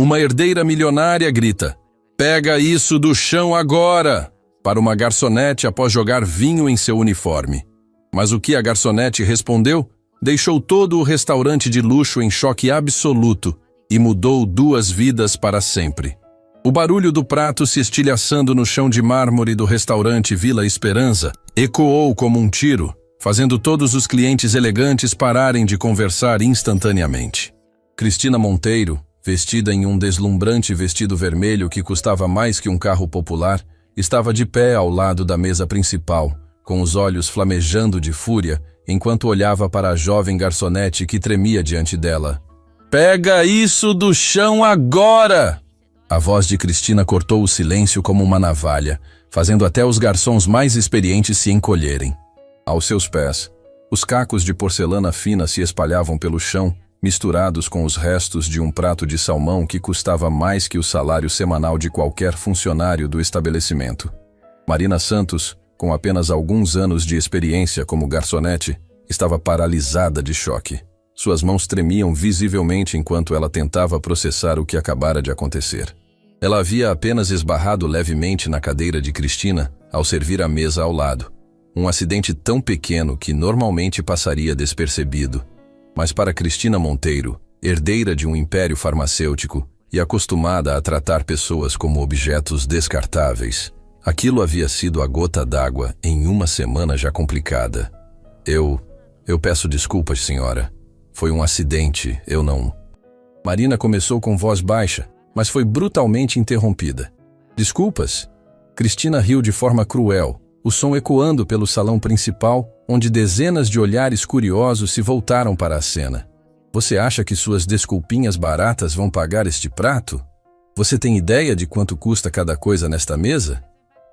Uma herdeira milionária grita: "Pega isso do chão agora!" para uma garçonete após jogar vinho em seu uniforme. Mas o que a garçonete respondeu deixou todo o restaurante de luxo em choque absoluto e mudou 2 vidas para sempre. O barulho do prato se estilhaçando no chão de mármore do restaurante Vila Esperança ecoou como um tiro, fazendo todos os clientes elegantes pararem de conversar instantaneamente. Cristina Monteiro, vestida em um deslumbrante vestido vermelho que custava mais que um carro popular, estava de pé ao lado da mesa principal, com os olhos flamejando de fúria, enquanto olhava para a jovem garçonete que tremia diante dela. "Pega isso do chão agora!" A voz de Cristina cortou o silêncio como uma navalha, fazendo até os garçons mais experientes se encolherem. Aos seus pés, os cacos de porcelana fina se espalhavam pelo chão, misturados com os restos de um prato de salmão que custava mais que o salário semanal de qualquer funcionário do estabelecimento. Marina Santos, com apenas alguns anos de experiência como garçonete, estava paralisada de choque. Suas mãos tremiam visivelmente enquanto ela tentava processar o que acabara de acontecer. Ela havia apenas esbarrado levemente na cadeira de Cristina ao servir a mesa ao lado. Um acidente tão pequeno que normalmente passaria despercebido. Mas para Cristina Monteiro, herdeira de um império farmacêutico e acostumada a tratar pessoas como objetos descartáveis, aquilo havia sido a gota d'água em uma semana já complicada. Eu peço desculpas, senhora. Foi um acidente, eu não... Marina começou com voz baixa, mas foi brutalmente interrompida. "Desculpas?" Cristina riu de forma cruel, o som ecoando pelo salão principal, onde dezenas de olhares curiosos se voltaram para a cena. "Você acha que suas desculpinhas baratas vão pagar este prato? Você tem ideia de quanto custa cada coisa nesta mesa?"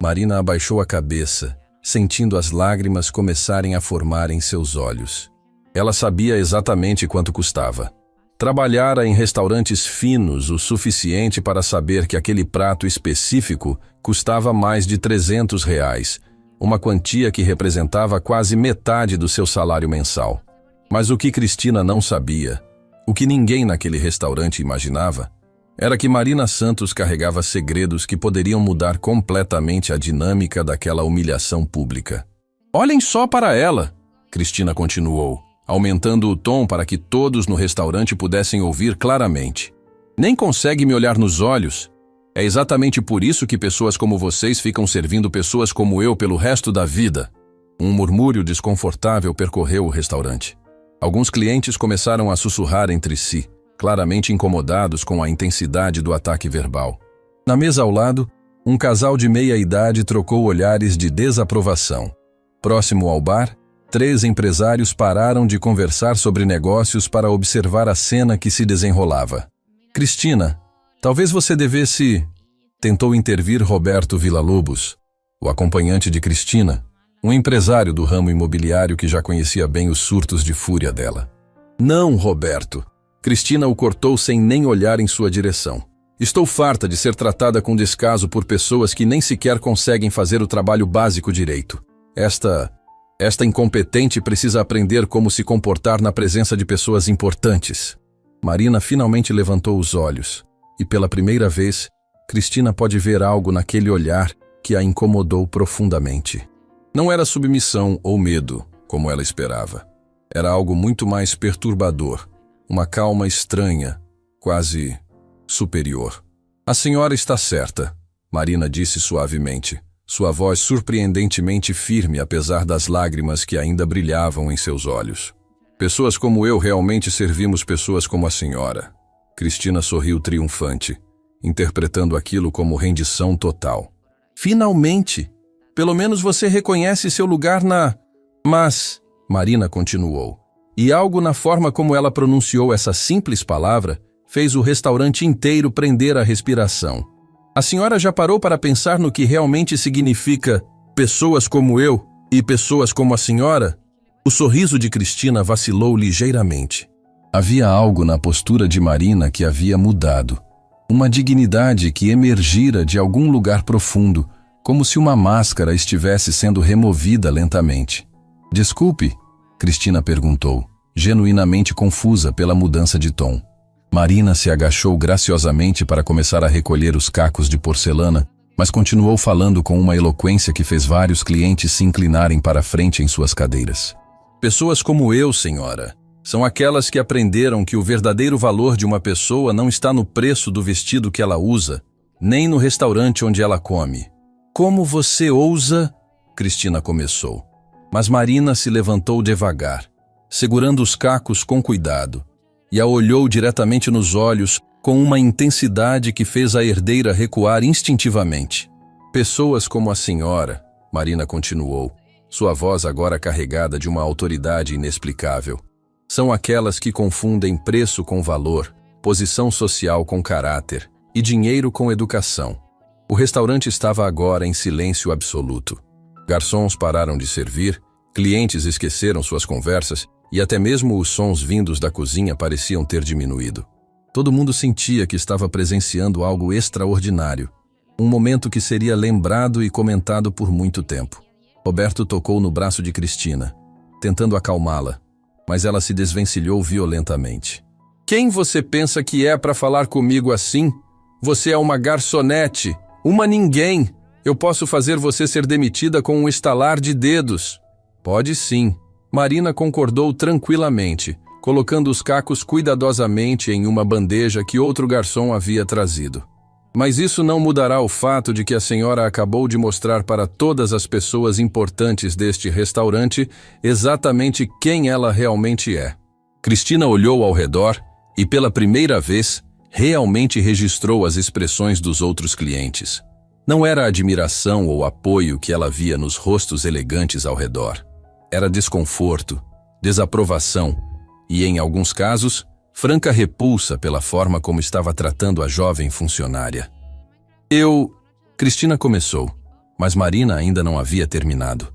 Marina abaixou a cabeça, sentindo as lágrimas começarem a formar em seus olhos. Ela sabia exatamente quanto custava. Trabalhara em restaurantes finos o suficiente para saber que aquele prato específico custava mais de R$300, uma quantia que representava quase metade do seu salário mensal. Mas o que Cristina não sabia, o que ninguém naquele restaurante imaginava, era que Marina Santos carregava segredos que poderiam mudar completamente a dinâmica daquela humilhação pública. "Olhem só para ela", Cristina continuou, aumentando o tom para que todos no restaurante pudessem ouvir claramente. "Nem consegue me olhar nos olhos. É exatamente por isso que pessoas como vocês ficam servindo pessoas como eu pelo resto da vida." Um murmúrio desconfortável percorreu o restaurante. Alguns clientes começaram a sussurrar entre si, claramente incomodados com a intensidade do ataque verbal. Na mesa ao lado, um casal de meia-idade trocou olhares de desaprovação. Próximo ao bar, 3 empresários pararam de conversar sobre negócios para observar a cena que se desenrolava. "Cristina, talvez você devesse..." tentou intervir Roberto Villa-Lobos, o acompanhante de Cristina, um empresário do ramo imobiliário que já conhecia bem os surtos de fúria dela. "Não, Roberto." Cristina o cortou sem nem olhar em sua direção. "Estou farta de ser tratada com descaso por pessoas que nem sequer conseguem fazer o trabalho básico direito. Esta incompetente precisa aprender como se comportar na presença de pessoas importantes." Marina finalmente levantou os olhos, e pela primeira vez, Cristina pode ver algo naquele olhar que a incomodou profundamente. Não era submissão ou medo, como ela esperava. Era algo muito mais perturbador, uma calma estranha, quase superior. "A senhora está certa", Marina disse suavemente, sua voz surpreendentemente firme apesar das lágrimas que ainda brilhavam em seus olhos. "Pessoas como eu realmente servimos pessoas como a senhora." Cristina sorriu triunfante, interpretando aquilo como rendição total. "Finalmente! Pelo menos você reconhece seu lugar na... Mas..." Marina continuou. E algo na forma como ela pronunciou essa simples palavra fez o restaurante inteiro prender a respiração. "A senhora já parou para pensar no que realmente significa pessoas como eu e pessoas como a senhora?" O sorriso de Cristina vacilou ligeiramente. Havia algo na postura de Marina que havia mudado. Uma dignidade que emergira de algum lugar profundo, como se uma máscara estivesse sendo removida lentamente. "Desculpe?" Cristina perguntou, genuinamente confusa pela mudança de tom. Marina se agachou graciosamente para começar a recolher os cacos de porcelana, mas continuou falando com uma eloquência que fez vários clientes se inclinarem para a frente em suas cadeiras. Pessoas como eu, senhora, são aquelas que aprenderam que o verdadeiro valor de uma pessoa não está no preço do vestido que ela usa, nem no restaurante onde ela come. Como você ousa? Cristina começou. Mas Marina se levantou devagar, segurando os cacos com cuidado, e a olhou diretamente nos olhos com uma intensidade que fez a herdeira recuar instintivamente. Pessoas como a senhora, Marina continuou, sua voz agora carregada de uma autoridade inexplicável, são aquelas que confundem preço com valor, posição social com caráter e dinheiro com educação. O restaurante estava agora em silêncio absoluto. Garçons pararam de servir, clientes esqueceram suas conversas e até mesmo os sons vindos da cozinha pareciam ter diminuído. Todo mundo sentia que estava presenciando algo extraordinário, um momento que seria lembrado e comentado por muito tempo. Roberto tocou no braço de Cristina, tentando acalmá-la, mas ela se desvencilhou violentamente. Quem você pensa que é para falar comigo assim? Você é uma garçonete, uma ninguém. Eu posso fazer você ser demitida com um estalar de dedos. Pode sim. Marina concordou tranquilamente, colocando os cacos cuidadosamente em uma bandeja que outro garçom havia trazido. Mas isso não mudará o fato de que a senhora acabou de mostrar para todas as pessoas importantes deste restaurante exatamente quem ela realmente é. Cristina olhou ao redor e, pela primeira vez, realmente registrou as expressões dos outros clientes. Não era admiração ou apoio que ela via nos rostos elegantes ao redor. Era desconforto, desaprovação e, em alguns casos, franca repulsa pela forma como estava tratando a jovem funcionária. Cristina começou, mas Marina ainda não havia terminado.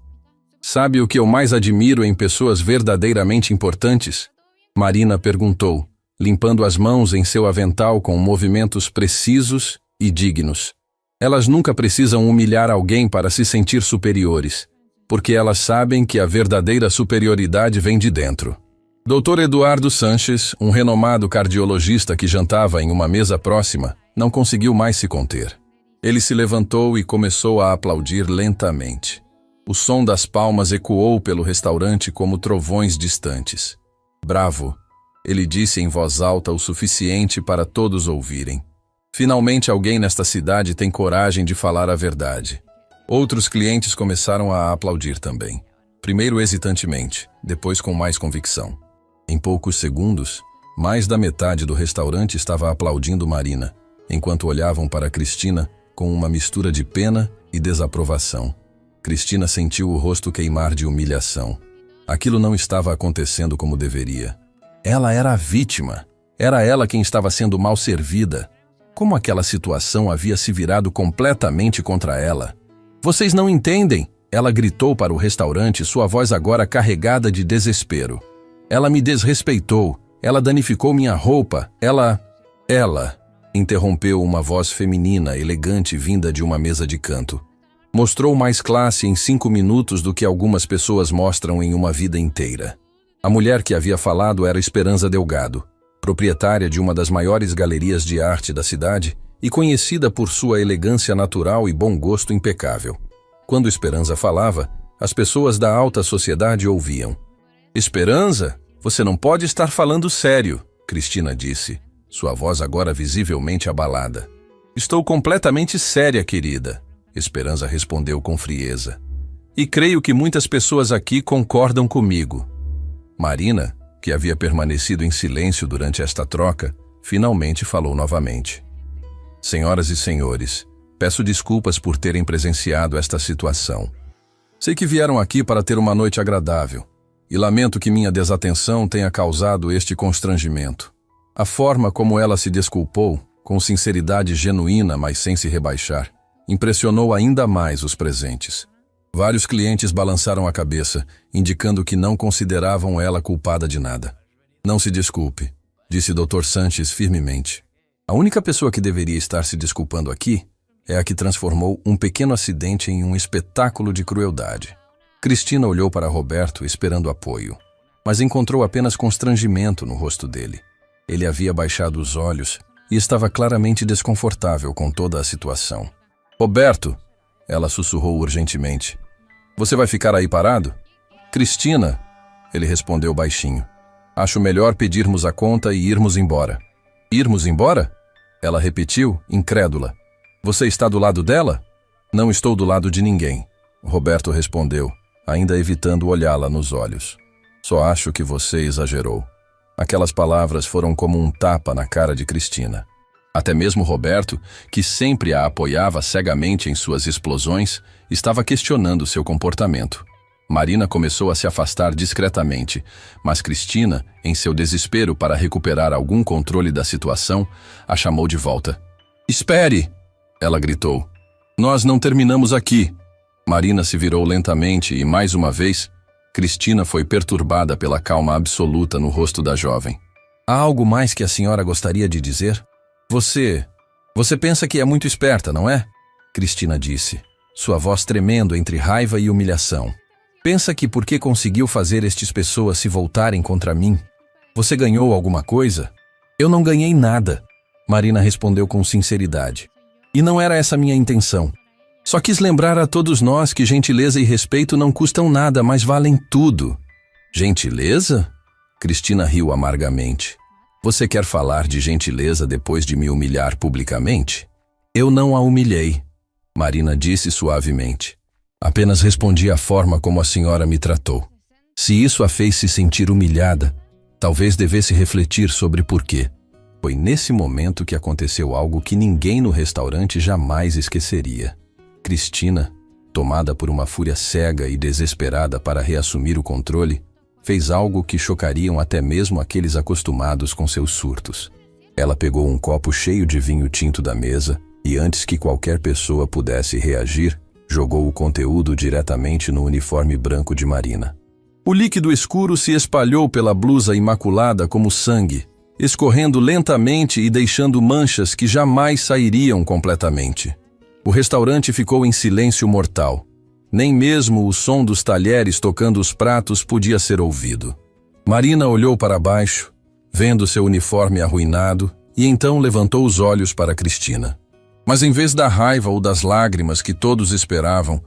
Sabe o que eu mais admiro em pessoas verdadeiramente importantes? Marina perguntou, limpando as mãos em seu avental com movimentos precisos e dignos. Elas nunca precisam humilhar alguém para se sentir superiores, porque elas sabem que a verdadeira superioridade vem de dentro. Dr. Eduardo Sanches, um renomado cardiologista que jantava em uma mesa próxima, não conseguiu mais se conter. Ele se levantou e começou a aplaudir lentamente. O som das palmas ecoou pelo restaurante como trovões distantes. Bravo, ele disse em voz alta o suficiente para todos ouvirem. Finalmente alguém nesta cidade tem coragem de falar a verdade. Outros clientes começaram a aplaudir também. Primeiro hesitantemente, depois com mais convicção. Em poucos segundos, mais da metade do restaurante estava aplaudindo Marina, enquanto olhavam para Cristina com uma mistura de pena e desaprovação. Cristina sentiu o rosto queimar de humilhação. Aquilo não estava acontecendo como deveria. Ela era a vítima. Era ela quem estava sendo mal servida. Como aquela situação havia se virado completamente contra ela. Vocês não entendem, ela gritou para o restaurante, sua voz agora carregada de desespero. Ela me desrespeitou, ela danificou minha roupa, ela, interrompeu uma voz feminina, elegante, vinda de uma mesa de canto. Mostrou mais classe em 5 minutos do que algumas pessoas mostram em uma vida inteira. A mulher que havia falado era Esperança Delgado, proprietária de uma das maiores galerias de arte da cidade e conhecida por sua elegância natural e bom gosto impecável. Quando Esperança falava, as pessoas da alta sociedade ouviam. Esperança, você não pode estar falando sério, Cristina disse, sua voz agora visivelmente abalada. Estou completamente séria, querida, Esperança respondeu com frieza. E creio que muitas pessoas aqui concordam comigo. Marina, que havia permanecido em silêncio durante esta troca, finalmente falou novamente. Senhoras e senhores, peço desculpas por terem presenciado esta situação. Sei que vieram aqui para ter uma noite agradável, e lamento que minha desatenção tenha causado este constrangimento. A forma como ela se desculpou, com sinceridade genuína, mas sem se rebaixar, impressionou ainda mais os presentes. Vários clientes balançaram a cabeça, indicando que não consideravam ela culpada de nada. Não se desculpe, disse Dr. Sanches firmemente. A única pessoa que deveria estar se desculpando aqui é a que transformou um pequeno acidente em um espetáculo de crueldade. Cristina olhou para Roberto esperando apoio, mas encontrou apenas constrangimento no rosto dele. Ele havia baixado os olhos e estava claramente desconfortável com toda a situação. Roberto, ela sussurrou urgentemente. Você vai ficar aí parado? Cristina, ele respondeu baixinho. Acho melhor pedirmos a conta e irmos embora. Irmos embora? Ela repetiu, incrédula. Você está do lado dela? Não estou do lado de ninguém, Roberto respondeu, ainda evitando olhá-la nos olhos. Só acho que você exagerou. Aquelas palavras foram como um tapa na cara de Cristina. Até mesmo Roberto, que sempre a apoiava cegamente em suas explosões, estava questionando seu comportamento. Marina começou a se afastar discretamente, mas Cristina, em seu desespero para recuperar algum controle da situação, a chamou de volta. Espere! Ela gritou. Nós não terminamos aqui. Marina se virou lentamente e, mais uma vez, Cristina foi perturbada pela calma absoluta no rosto da jovem. Há algo mais que a senhora gostaria de dizer? Você pensa que é muito esperta, não é? Cristina disse, sua voz tremendo entre raiva e humilhação. Pensa que porque conseguiu fazer estas pessoas se voltarem contra mim, você ganhou alguma coisa? Eu não ganhei nada, Marina respondeu com sinceridade. E não era essa minha intenção. Só quis lembrar a todos nós que gentileza e respeito não custam nada, mas valem tudo. Gentileza? Cristina riu amargamente. Você quer falar de gentileza depois de me humilhar publicamente? Eu não a humilhei, Marina disse suavemente. Apenas respondi à forma como a senhora me tratou. Se isso a fez se sentir humilhada, talvez devesse refletir sobre por quê. Foi nesse momento que aconteceu algo que ninguém no restaurante jamais esqueceria. Cristina, tomada por uma fúria cega e desesperada para reassumir o controle, fez algo que chocariam até mesmo aqueles acostumados com seus surtos. Ela pegou um copo cheio de vinho tinto da mesa e, antes que qualquer pessoa pudesse reagir, jogou o conteúdo diretamente no uniforme branco de Marina. O líquido escuro se espalhou pela blusa imaculada como sangue, escorrendo lentamente e deixando manchas que jamais sairiam completamente. O restaurante ficou em silêncio mortal. Nem mesmo o som dos talheres tocando os pratos podia ser ouvido. Marina olhou para baixo, vendo seu uniforme arruinado, e então levantou os olhos para Cristina. Mas em vez da raiva ou das lágrimas que todos esperavam,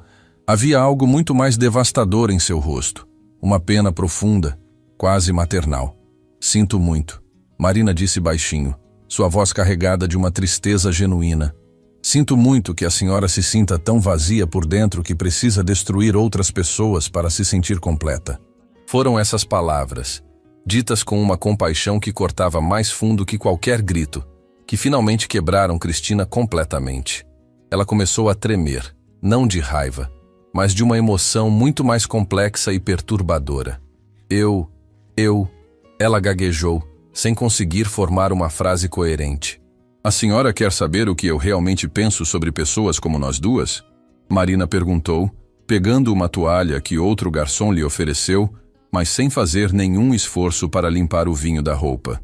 havia algo muito mais devastador em seu rosto. Uma pena profunda, quase maternal. Sinto muito, Marina disse baixinho, sua voz carregada de uma tristeza genuína. Sinto muito que a senhora se sinta tão vazia por dentro que precisa destruir outras pessoas para se sentir completa. Foram essas palavras, ditas com uma compaixão que cortava mais fundo que qualquer grito, que finalmente quebraram Cristina completamente. Ela começou a tremer, não de raiva, mas de uma emoção muito mais complexa e perturbadora. Ela gaguejou, sem conseguir formar uma frase coerente. A senhora quer saber o que eu realmente penso sobre pessoas como nós duas? Marina perguntou, pegando uma toalha que outro garçom lhe ofereceu, mas sem fazer nenhum esforço para limpar o vinho da roupa.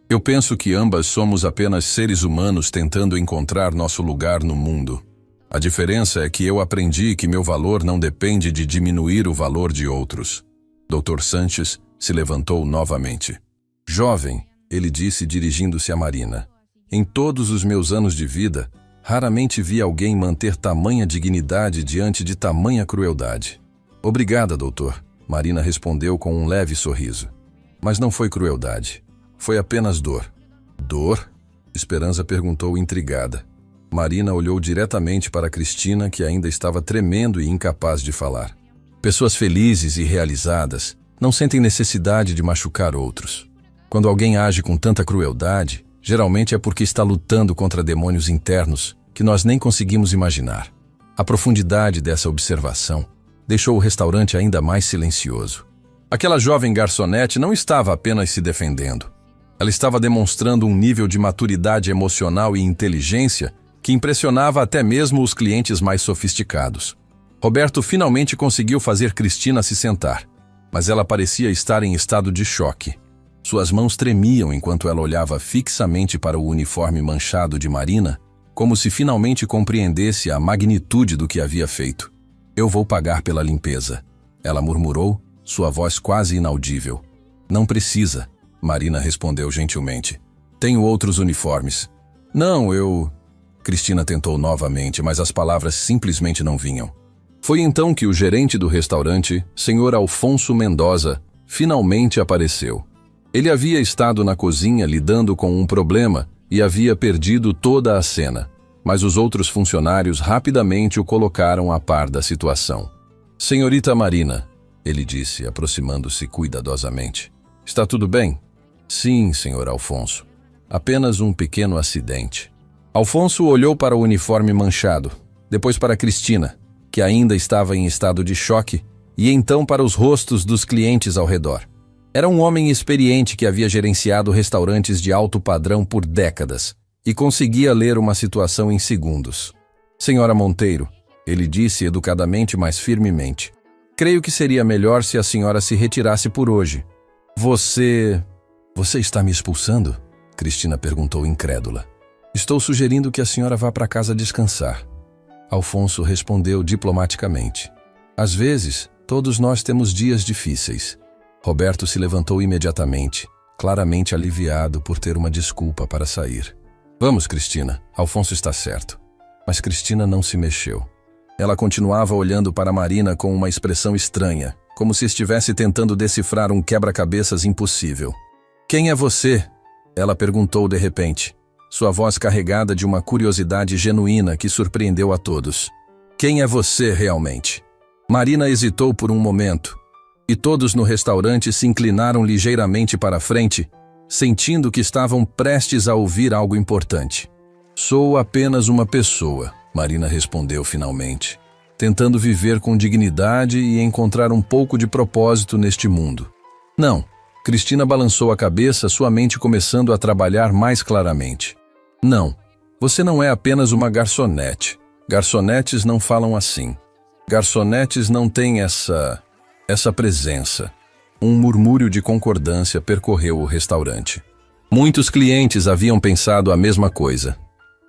Eu penso que ambas somos apenas seres humanos tentando encontrar nosso lugar no mundo. A diferença é que eu aprendi que meu valor não depende de diminuir o valor de outros. Dr. Sanches se levantou novamente. Jovem, ele disse dirigindo-se a Marina. Em todos os meus anos de vida, raramente vi alguém manter tamanha dignidade diante de tamanha crueldade. Obrigada, doutor, Marina respondeu com um leve sorriso. Mas não foi crueldade. Foi apenas dor. Dor? Esperança perguntou intrigada. Marina olhou diretamente para Cristina, que ainda estava tremendo e incapaz de falar. Pessoas felizes e realizadas não sentem necessidade de machucar outros. Quando alguém age com tanta crueldade, geralmente é porque está lutando contra demônios internos que nós nem conseguimos imaginar. A profundidade dessa observação deixou o restaurante ainda mais silencioso. Aquela jovem garçonete não estava apenas se defendendo. Ela estava demonstrando um nível de maturidade emocional e inteligência que impressionava até mesmo os clientes mais sofisticados. Roberto finalmente conseguiu fazer Cristina se sentar, mas ela parecia estar em estado de choque. Suas mãos tremiam enquanto ela olhava fixamente para o uniforme manchado de Marina, como se finalmente compreendesse a magnitude do que havia feito. Eu vou pagar pela limpeza, ela murmurou, sua voz quase inaudível. Não precisa, Marina respondeu gentilmente. Tenho outros uniformes. Não, eu... Cristina tentou novamente, mas as palavras simplesmente não vinham. Foi então que o gerente do restaurante, Sr. Alfonso Mendoza, finalmente apareceu. Ele havia estado na cozinha lidando com um problema e havia perdido toda a cena, mas os outros funcionários rapidamente o colocaram a par da situação. Senhorita Marina, ele disse, aproximando-se cuidadosamente. Está tudo bem? Sim, Sr. Alfonso. Apenas um pequeno acidente. Alfonso olhou para o uniforme manchado, depois para Cristina, que ainda estava em estado de choque, e então para os rostos dos clientes ao redor. Era um homem experiente que havia gerenciado restaurantes de alto padrão por décadas e conseguia ler uma situação em segundos. Senhora Monteiro, ele disse educadamente, mas firmemente, creio que seria melhor se a senhora se retirasse por hoje. Você está me expulsando? Cristina perguntou incrédula. Estou sugerindo que a senhora vá para casa descansar. Alfonso respondeu diplomaticamente. Às vezes, todos nós temos dias difíceis. Roberto se levantou imediatamente, claramente aliviado por ter uma desculpa para sair. Vamos, Cristina, Alfonso está certo. Mas Cristina não se mexeu. Ela continuava olhando para Marina com uma expressão estranha, como se estivesse tentando decifrar um quebra-cabeças impossível. Quem é você? Ela perguntou de repente, sua voz carregada de uma curiosidade genuína que surpreendeu a todos. Quem é você realmente? Marina hesitou por um momento, e todos no restaurante se inclinaram ligeiramente para a frente, sentindo que estavam prestes a ouvir algo importante. Sou apenas uma pessoa, Marina respondeu finalmente, tentando viver com dignidade e encontrar um pouco de propósito neste mundo. Não, Cristina balançou a cabeça, sua mente começando a trabalhar mais claramente. Não, você não é apenas uma garçonete. Garçonetes não falam assim. Garçonetes não têm essa presença. Um murmúrio de concordância percorreu o restaurante. Muitos clientes haviam pensado a mesma coisa.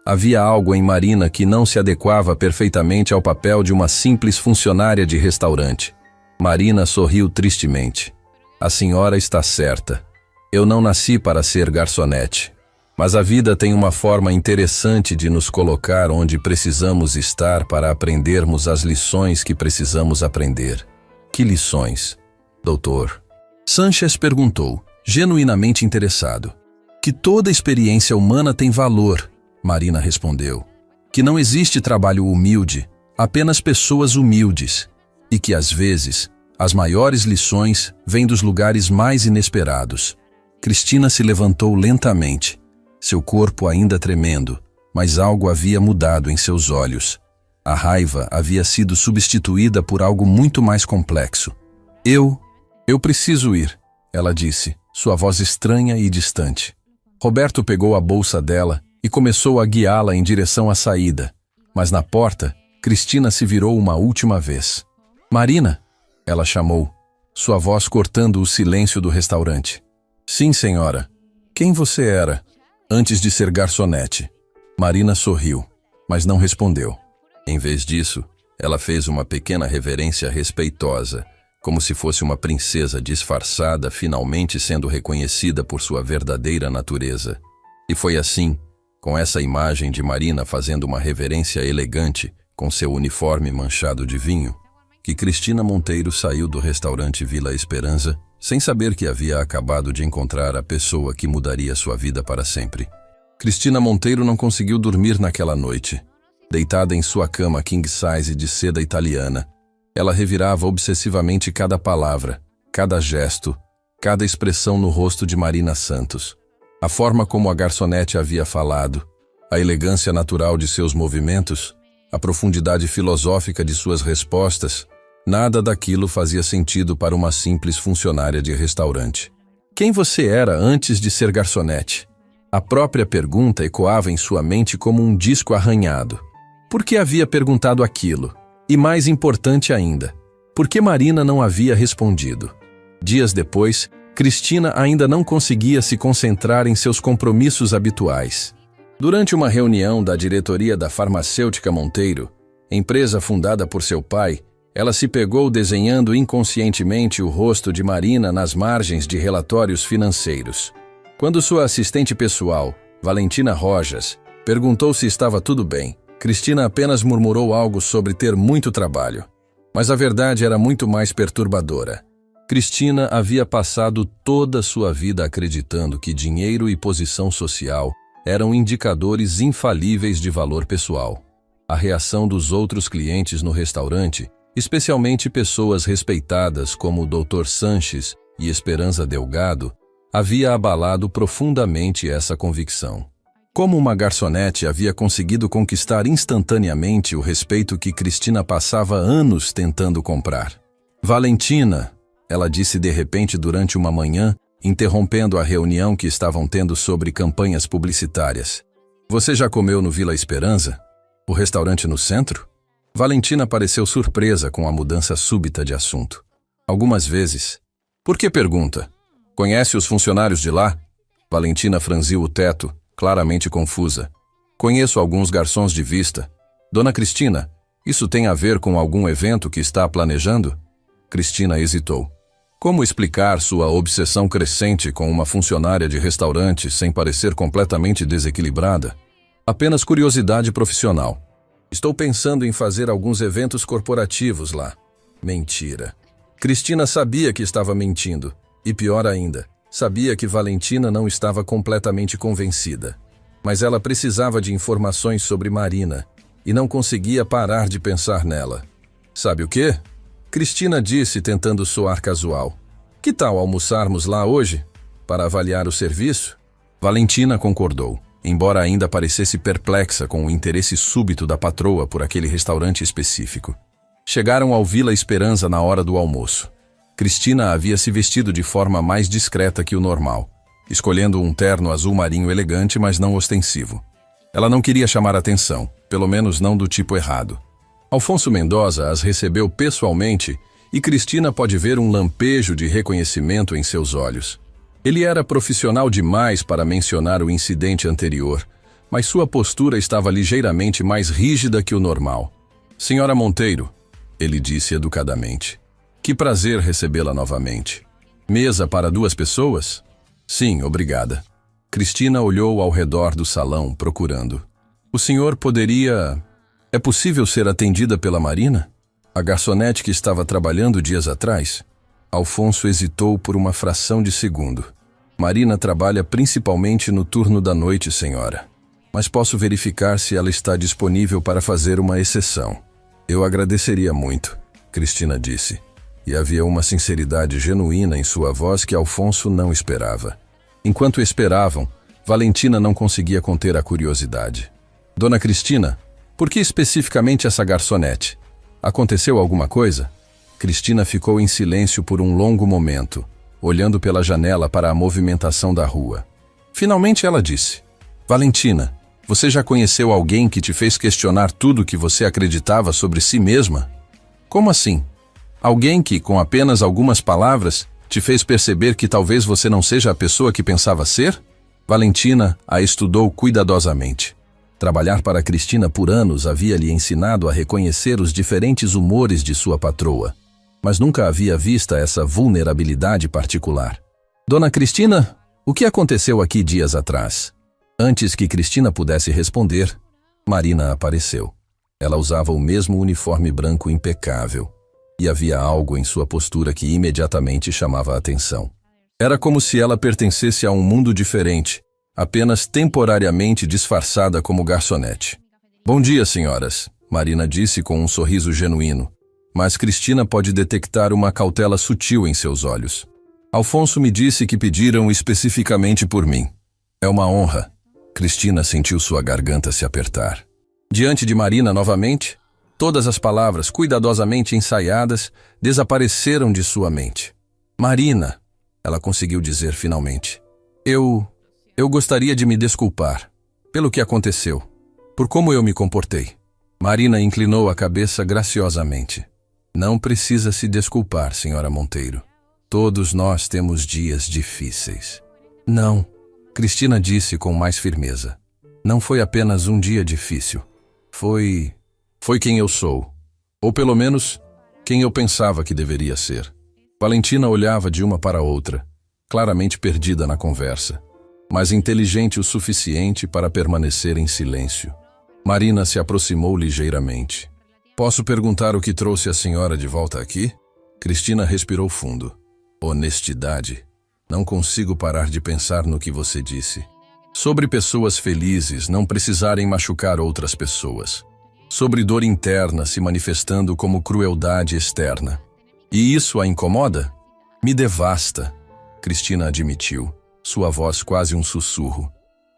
Havia algo em Marina que não se adequava perfeitamente ao papel de uma simples funcionária de restaurante. Marina sorriu tristemente. A senhora está certa. Eu não nasci para ser garçonete. Mas a vida tem uma forma interessante de nos colocar onde precisamos estar para aprendermos as lições que precisamos aprender. Que lições, doutor? Sanchez perguntou, genuinamente interessado. Que toda experiência humana tem valor, Marina respondeu. Que não existe trabalho humilde, apenas pessoas humildes. E que, às vezes, as maiores lições vêm dos lugares mais inesperados. Cristina se levantou lentamente, seu corpo ainda tremendo, mas algo havia mudado em seus olhos. A raiva havia sido substituída por algo muito mais complexo. Eu preciso ir, ela disse, sua voz estranha e distante. Roberto pegou a bolsa dela e começou a guiá-la em direção à saída, mas na porta, Cristina se virou uma última vez. Marina, ela chamou, sua voz cortando o silêncio do restaurante. Sim, senhora. Quem você era? Antes de ser garçonete. Marina sorriu, mas não respondeu. Em vez disso, ela fez uma pequena reverência respeitosa, como se fosse uma princesa disfarçada finalmente sendo reconhecida por sua verdadeira natureza. E foi assim, com essa imagem de Marina fazendo uma reverência elegante com seu uniforme manchado de vinho, que Cristina Monteiro saiu do restaurante Vila Esperança sem saber que havia acabado de encontrar a pessoa que mudaria sua vida para sempre. Cristina Monteiro não conseguiu dormir naquela noite. Deitada em sua cama king size de seda italiana, ela revirava obsessivamente cada palavra, cada gesto, cada expressão no rosto de Marina Santos. A forma como a garçonete havia falado, a elegância natural de seus movimentos, a profundidade filosófica de suas respostas, nada daquilo fazia sentido para uma simples funcionária de restaurante. Quem você era antes de ser garçonete? A própria pergunta ecoava em sua mente como um disco arranhado. Por que havia perguntado aquilo? E mais importante ainda, por que Marina não havia respondido? Dias depois, Cristina ainda não conseguia se concentrar em seus compromissos habituais. Durante uma reunião da diretoria da farmacêutica Monteiro, empresa fundada por seu pai, Ela se pegou desenhando inconscientemente o rosto de Marina nas margens de relatórios financeiros. Quando sua assistente pessoal, Valentina Rojas, perguntou se estava tudo bem, Cristina apenas murmurou algo sobre ter muito trabalho. Mas a verdade era muito mais perturbadora. Cristina havia passado toda sua vida acreditando que dinheiro e posição social eram indicadores infalíveis de valor pessoal. A reação dos outros clientes no restaurante, especialmente pessoas respeitadas como o Dr. Sanches e Esperança Delgado, havia abalado profundamente essa convicção. Como uma garçonete havia conseguido conquistar instantaneamente o respeito que Cristina passava anos tentando comprar. Valentina, ela disse de repente durante uma manhã, interrompendo a reunião que estavam tendo sobre campanhas publicitárias. Você já comeu no Vila Esperança? O restaurante no centro? Valentina pareceu surpresa com a mudança súbita de assunto. Algumas vezes. Por que pergunta? Conhece os funcionários de lá? Valentina franziu o teto, claramente confusa. Conheço alguns garçons de vista. Dona Cristina, isso tem a ver com algum evento que está planejando? Cristina hesitou. Como explicar sua obsessão crescente com uma funcionária de restaurante sem parecer completamente desequilibrada? Apenas curiosidade profissional. Estou pensando em fazer alguns eventos corporativos lá. Mentira. Cristina sabia que estava mentindo. E pior ainda, sabia que Valentina não estava completamente convencida. Mas ela precisava de informações sobre Marina e não conseguia parar de pensar nela. Sabe o quê? Cristina disse tentando soar casual. Que tal almoçarmos lá hoje? Para avaliar o serviço? Valentina concordou, embora ainda parecesse perplexa com o interesse súbito da patroa por aquele restaurante específico. Chegaram ao Vila Esperança na hora do almoço. Cristina havia se vestido de forma mais discreta que o normal, escolhendo um terno azul marinho elegante, mas não ostensivo. Ela não queria chamar atenção, pelo menos não do tipo errado. Alfonso Mendoza as recebeu pessoalmente e Cristina pode ver um lampejo de reconhecimento em seus olhos. Ele era profissional demais para mencionar o incidente anterior, mas sua postura estava ligeiramente mais rígida que o normal. Senhora Monteiro, ele disse educadamente. Que prazer recebê-la novamente. Mesa para 2 pessoas? Sim, obrigada. Cristina olhou ao redor do salão, procurando. O senhor poderia... É possível ser atendida pela Marina? A garçonete que estava trabalhando dias atrás? Alfonso hesitou por uma fração de segundo. Marina trabalha principalmente no turno da noite, senhora. Mas posso verificar se ela está disponível para fazer uma exceção. Eu agradeceria muito, Cristina disse. E havia uma sinceridade genuína em sua voz que Alfonso não esperava. Enquanto esperavam, Valentina não conseguia conter a curiosidade. Dona Cristina, por que especificamente essa garçonete? Aconteceu alguma coisa? Cristina ficou em silêncio por um longo momento, olhando pela janela para a movimentação da rua. Finalmente ela disse, Valentina, você já conheceu alguém que te fez questionar tudo que você acreditava sobre si mesma? Como assim? Alguém que, com apenas algumas palavras, te fez perceber que talvez você não seja a pessoa que pensava ser? Valentina a estudou cuidadosamente. Trabalhar para Cristina por anos havia lhe ensinado a reconhecer os diferentes humores de sua patroa, mas nunca havia vista essa vulnerabilidade particular. Dona Cristina, o que aconteceu aqui dias atrás? Antes que Cristina pudesse responder, Marina apareceu. Ela usava o mesmo uniforme branco impecável, e havia algo em sua postura que imediatamente chamava a atenção. Era como se ela pertencesse a um mundo diferente, apenas temporariamente disfarçada como garçonete. Bom dia, senhoras, Marina disse com um sorriso genuíno, mas Cristina pode detectar uma cautela sutil em seus olhos. Alfonso me disse que pediram especificamente por mim. É uma honra. Cristina sentiu sua garganta se apertar. Diante de Marina novamente, todas as palavras cuidadosamente ensaiadas desapareceram de sua mente. Marina, ela conseguiu dizer finalmente. Eu gostaria de me desculpar pelo que aconteceu, por como eu me comportei. Marina inclinou a cabeça graciosamente. Não precisa se desculpar, senhora Monteiro. Todos nós temos dias difíceis. Não, Cristina disse com mais firmeza. Não foi apenas um dia difícil. Foi quem eu sou. Ou pelo menos, Quem eu pensava que deveria ser. Valentina olhava de uma para outra, claramente perdida na conversa, mas inteligente o suficiente para permanecer em silêncio. Marina se aproximou ligeiramente. Posso perguntar o que trouxe a senhora de volta aqui? Cristina respirou fundo. Honestidade. Não consigo parar de pensar no que você disse. Sobre pessoas felizes não precisarem machucar outras pessoas. Sobre dor interna se manifestando como crueldade externa. E isso a incomoda? Me devasta, Cristina admitiu, sua voz quase um sussurro.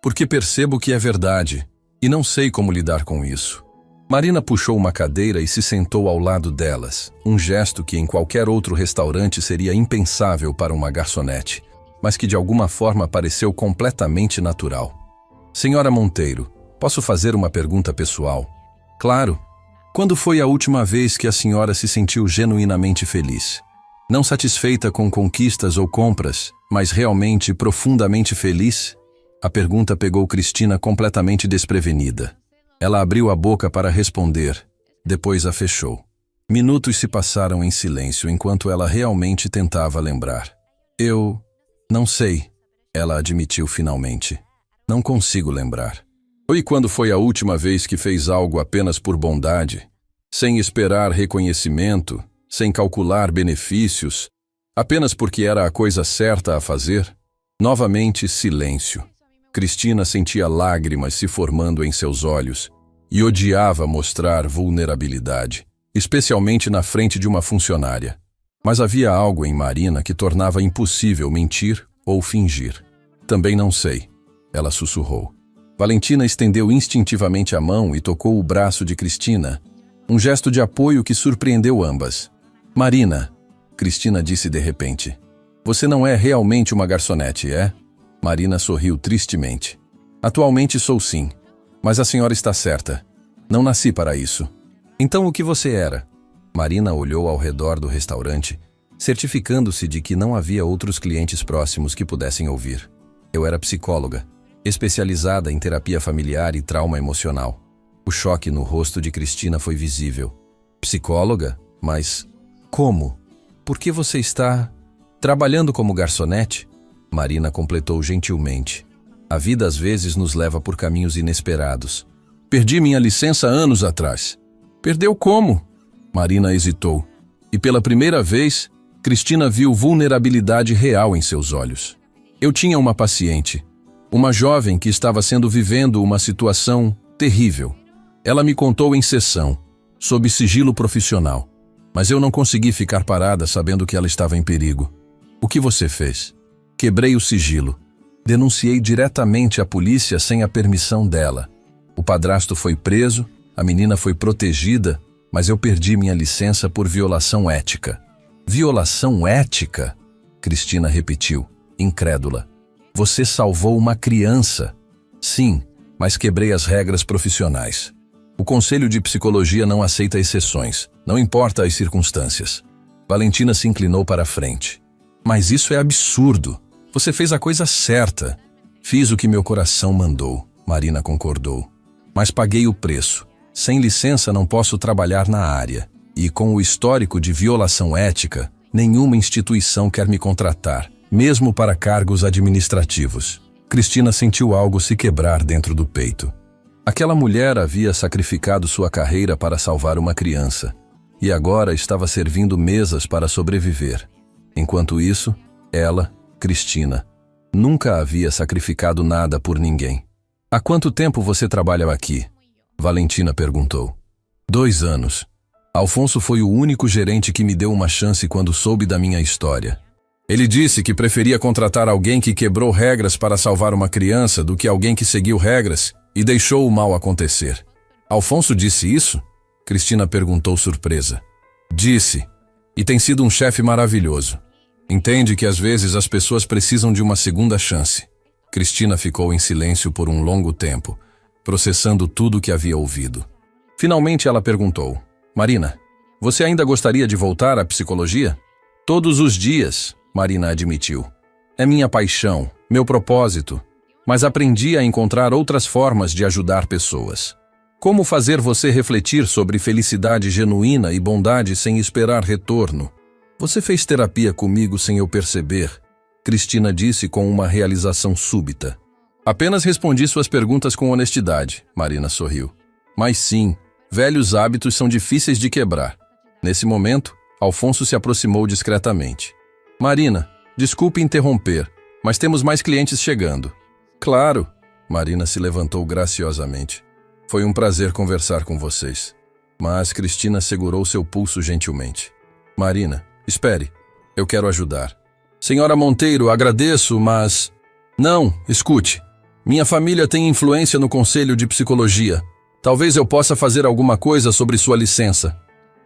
Porque percebo que é verdade, e não sei como lidar com isso. Marina puxou uma cadeira e se sentou ao lado delas, um gesto que em qualquer outro restaurante seria impensável para uma garçonete, mas que de alguma forma pareceu completamente natural. Senhora Monteiro, posso fazer uma pergunta pessoal? Claro. Quando foi a última vez que a senhora se sentiu genuinamente feliz? Não satisfeita com conquistas ou compras, mas realmente profundamente feliz? A pergunta pegou Cristina completamente desprevenida. Ela abriu a boca para responder, depois a fechou. Minutos se passaram em silêncio enquanto ela realmente tentava lembrar. Eu não sei, ela admitiu finalmente. Não consigo lembrar. E quando foi a última vez que fez algo apenas por bondade, sem esperar reconhecimento, sem calcular benefícios, apenas porque era a coisa certa a fazer? Novamente, silêncio. Cristina sentia lágrimas se formando em seus olhos e odiava mostrar vulnerabilidade, especialmente na frente de uma funcionária. Mas havia algo em Marina que tornava impossível mentir ou fingir. Também não sei, ela sussurrou. Valentina estendeu instintivamente a mão e tocou o braço de Cristina, um gesto de apoio que surpreendeu ambas. Marina, Cristina disse de repente, você não é realmente uma garçonete, é? Marina sorriu tristemente. Atualmente sou sim, mas a senhora está certa. Não nasci para isso. Então o que você era? Marina olhou ao redor do restaurante, certificando-se de que não havia outros clientes próximos que pudessem ouvir. Eu era psicóloga, especializada em terapia familiar e trauma emocional. O choque no rosto de Cristina foi visível. Psicóloga? Mas como? Por que você está trabalhando como garçonete? Marina completou gentilmente. A vida às vezes nos leva por caminhos inesperados. Perdi minha licença anos atrás. Perdeu como? Marina hesitou. E pela primeira vez, Cristina viu vulnerabilidade real em seus olhos. Eu tinha uma paciente, uma jovem que estava vivendo uma situação terrível. Ela me contou em sessão, sob sigilo profissional. Mas eu não consegui ficar parada sabendo que ela estava em perigo. O que você fez? Quebrei o sigilo. Denunciei diretamente à polícia sem a permissão dela. O padrasto foi preso, a menina foi protegida, mas eu perdi minha licença por violação ética. Violação ética? Cristina repetiu, incrédula. Você salvou uma criança. Sim, mas quebrei as regras profissionais. O Conselho de Psicologia não aceita exceções, não importa as circunstâncias. Valentina se inclinou para a frente. Mas isso é absurdo. Você fez a coisa certa. Fiz o que meu coração mandou, Marina concordou. Mas paguei o preço. Sem licença não posso trabalhar na área. E com o histórico de violação ética, nenhuma instituição quer me contratar, mesmo para cargos administrativos. Cristina sentiu algo se quebrar dentro do peito. Aquela mulher havia sacrificado sua carreira para salvar uma criança, e agora estava servindo mesas para sobreviver. Enquanto isso, ela, Cristina, nunca havia sacrificado nada por ninguém. Há quanto tempo você trabalha aqui? Valentina perguntou. 2 anos. Alfonso foi o único gerente que me deu uma chance quando soube da minha história. Ele disse que preferia contratar alguém que quebrou regras para salvar uma criança do que alguém que seguiu regras e deixou o mal acontecer. Alfonso disse isso? Cristina perguntou surpresa. Disse. E tem sido um chefe maravilhoso. Entende que às vezes as pessoas precisam de uma segunda chance. Cristina ficou em silêncio por um longo tempo, processando tudo o que havia ouvido. Finalmente ela perguntou. Marina, você ainda gostaria de voltar à psicologia? Todos os dias, Marina admitiu. É minha paixão, meu propósito. Mas aprendi a encontrar outras formas de ajudar pessoas. Como fazer você refletir sobre felicidade genuína e bondade sem esperar retorno? Você fez terapia comigo sem eu perceber, Cristina disse com uma realização súbita. Apenas respondi suas perguntas com honestidade, Marina sorriu. Mas sim, velhos hábitos são difíceis de quebrar. Nesse momento, Alfonso se aproximou discretamente. Marina, desculpe interromper, mas temos mais clientes chegando. Claro, Marina se levantou graciosamente. Foi um prazer conversar com vocês. Mas Cristina segurou seu pulso gentilmente. Marina, espere, eu quero ajudar. Senhora Monteiro, agradeço, mas... Não, escute. Minha família tem influência no Conselho de Psicologia. Talvez eu possa fazer alguma coisa sobre sua licença.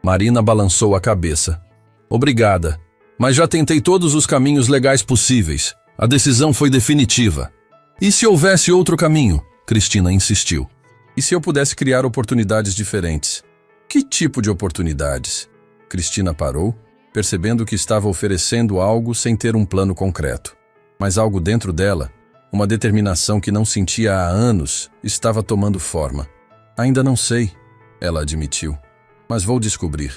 Marina balançou a cabeça. Obrigada, mas já tentei todos os caminhos legais possíveis. A decisão foi definitiva. E se houvesse outro caminho? Cristina insistiu. E se eu pudesse criar oportunidades diferentes? Que tipo de oportunidades? Cristina parou, percebendo que estava oferecendo algo sem ter um plano concreto. Mas algo dentro dela, uma determinação que não sentia há anos, estava tomando forma. Ainda não sei, ela admitiu, mas vou descobrir.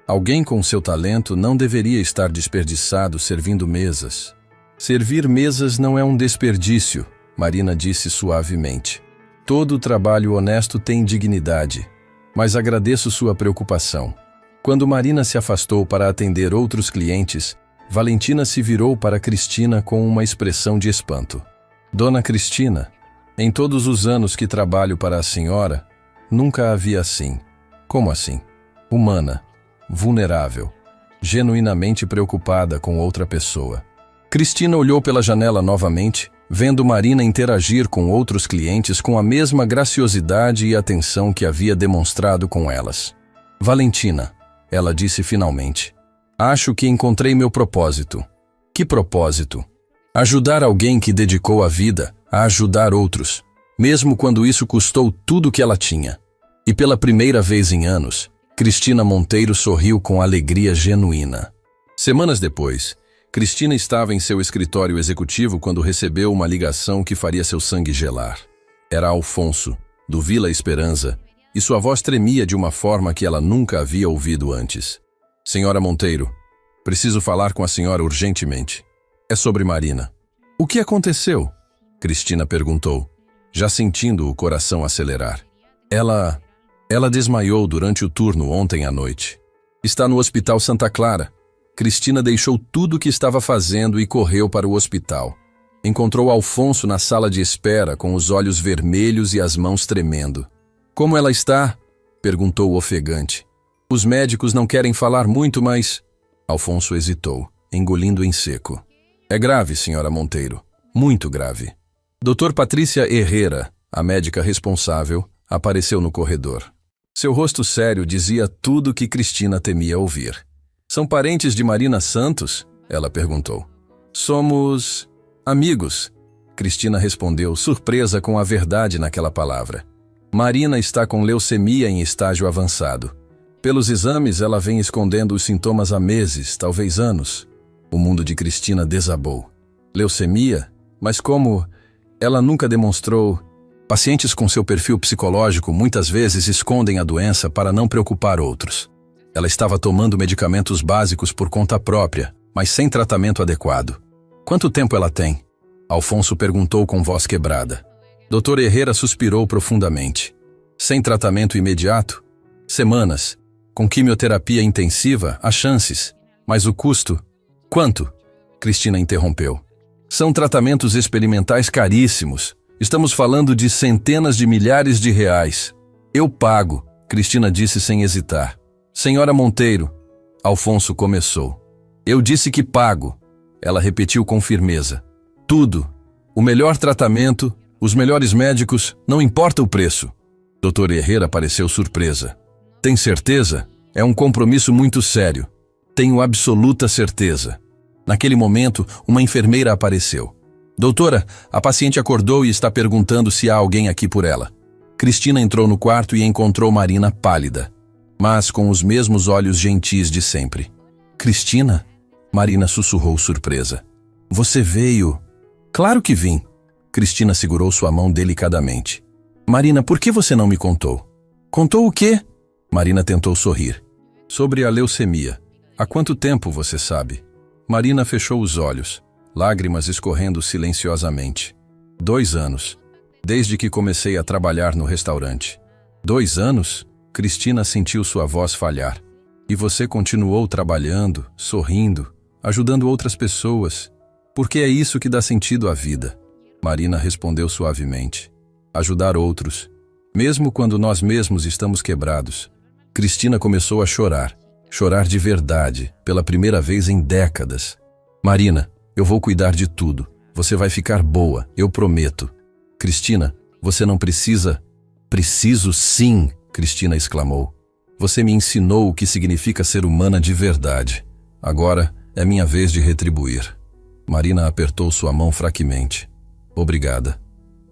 Alguém com seu talento não deveria estar desperdiçado servindo mesas. Servir mesas não é um desperdício, Marina disse suavemente. Todo trabalho honesto tem dignidade, mas agradeço sua preocupação. Quando Marina se afastou para atender outros clientes, Valentina se virou para Cristina com uma expressão de espanto. Dona Cristina, em todos os anos que trabalho para a senhora, nunca a vi assim. Como assim? Humana, vulnerável, genuinamente preocupada com outra pessoa. Cristina olhou pela janela novamente, vendo Marina interagir com outros clientes com a mesma graciosidade e atenção que havia demonstrado com elas. Valentina, ela disse finalmente, acho que encontrei meu propósito. Que propósito? Ajudar alguém que dedicou a vida a ajudar outros, mesmo quando isso custou tudo o que ela tinha. E pela primeira vez em anos, Cristina Monteiro sorriu com alegria genuína. Semanas depois, Cristina estava em seu escritório executivo quando recebeu uma ligação que faria seu sangue gelar. Era Alfonso, do Vila Esperança, e sua voz tremia de uma forma que ela nunca havia ouvido antes. Senhora Monteiro, preciso falar com a senhora urgentemente. É sobre Marina. O que aconteceu? Cristina perguntou, já sentindo o coração acelerar. Ela desmaiou durante o turno ontem à noite. Está no Hospital Santa Clara. Cristina deixou tudo o que estava fazendo e correu para o hospital. Encontrou Alfonso na sala de espera com os olhos vermelhos e as mãos tremendo. Como ela está? Perguntou ofegante. Os médicos não querem falar muito, mas... Alfonso hesitou, engolindo em seco. É grave, senhora Monteiro. Muito grave. Dr. Patrícia Herrera, a médica responsável, apareceu no corredor. Seu rosto sério dizia tudo o que Cristina temia ouvir. São parentes de Marina Santos? Ela perguntou. Somos... amigos. Cristina respondeu, surpresa com a verdade naquela palavra. Marina está com leucemia em estágio avançado. Pelos exames, ela vem escondendo os sintomas há meses, talvez anos. O mundo de Cristina desabou. Leucemia? Mas como? Ela nunca demonstrou... Pacientes com seu perfil psicológico muitas vezes escondem a doença para não preocupar outros. Ela estava tomando medicamentos básicos por conta própria, mas sem tratamento adequado. Quanto tempo ela tem? Alfonso perguntou com voz quebrada. Dr. Herrera suspirou profundamente. Sem tratamento imediato? Semanas. Com quimioterapia intensiva, há chances. Mas o custo? Quanto? Cristina interrompeu. São tratamentos experimentais caríssimos. Estamos falando de centenas de milhares de reais. Eu pago, Cristina disse sem hesitar. Senhora Monteiro, Alfonso começou. Eu disse que pago. Ela repetiu com firmeza. Tudo. O melhor tratamento, os melhores médicos, não importa o preço. Dr. Herrera pareceu surpresa. Tem certeza? É um compromisso muito sério. Tenho absoluta certeza. Naquele momento, uma enfermeira apareceu. Doutora, a paciente acordou e está perguntando se há alguém aqui por ela. Cristina entrou no quarto e encontrou Marina pálida, mas com os mesmos olhos gentis de sempre. Cristina? Marina sussurrou surpresa. Você veio? Claro que vim. Cristina segurou sua mão delicadamente. Marina, por que você não me contou? Contou o quê? Marina tentou sorrir. Sobre a leucemia. Há quanto tempo você sabe? Marina fechou os olhos, lágrimas escorrendo silenciosamente. 2 anos. Desde que comecei a trabalhar no restaurante. 2 anos? Cristina sentiu sua voz falhar. E você continuou trabalhando, sorrindo, ajudando outras pessoas, porque é isso que dá sentido à vida. Marina respondeu suavemente. Ajudar outros, mesmo quando nós mesmos estamos quebrados. Cristina começou a chorar de verdade, pela primeira vez em décadas. Marina, eu vou cuidar de tudo. Você vai ficar boa, eu prometo. Cristina, você não precisa... Preciso sim, Cristina exclamou. Você me ensinou o que significa ser humana de verdade. Agora é minha vez de retribuir. Marina apertou sua mão fraquamente. Obrigada.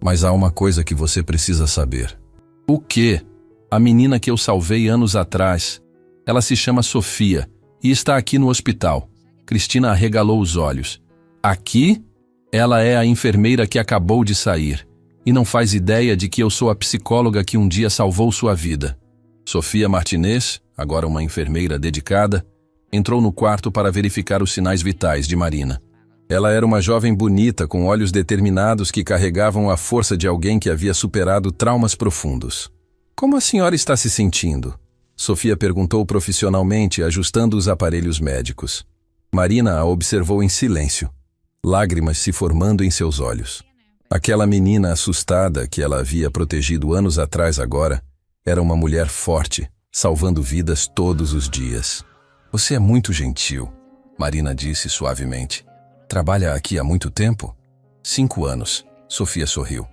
Mas há uma coisa que você precisa saber. O quê? A menina que eu salvei anos atrás. Ela se chama Sofia e está aqui no hospital. Cristina arregalou os olhos. Aqui? Ela é a enfermeira que acabou de sair e não faz ideia de que eu sou a psicóloga que um dia salvou sua vida. Sofia Martinez, agora uma enfermeira dedicada, entrou no quarto para verificar os sinais vitais de Marina. Ela era uma jovem bonita com olhos determinados que carregavam a força de alguém que havia superado traumas profundos. Como a senhora está se sentindo? Sofia perguntou profissionalmente, ajustando os aparelhos médicos. Marina a observou em silêncio, lágrimas se formando em seus olhos. Aquela menina assustada que ela havia protegido anos atrás agora, era uma mulher forte, salvando vidas todos os dias. Você é muito gentil, Marina disse suavemente. Trabalha aqui há muito tempo? 5 anos, Sofia sorriu.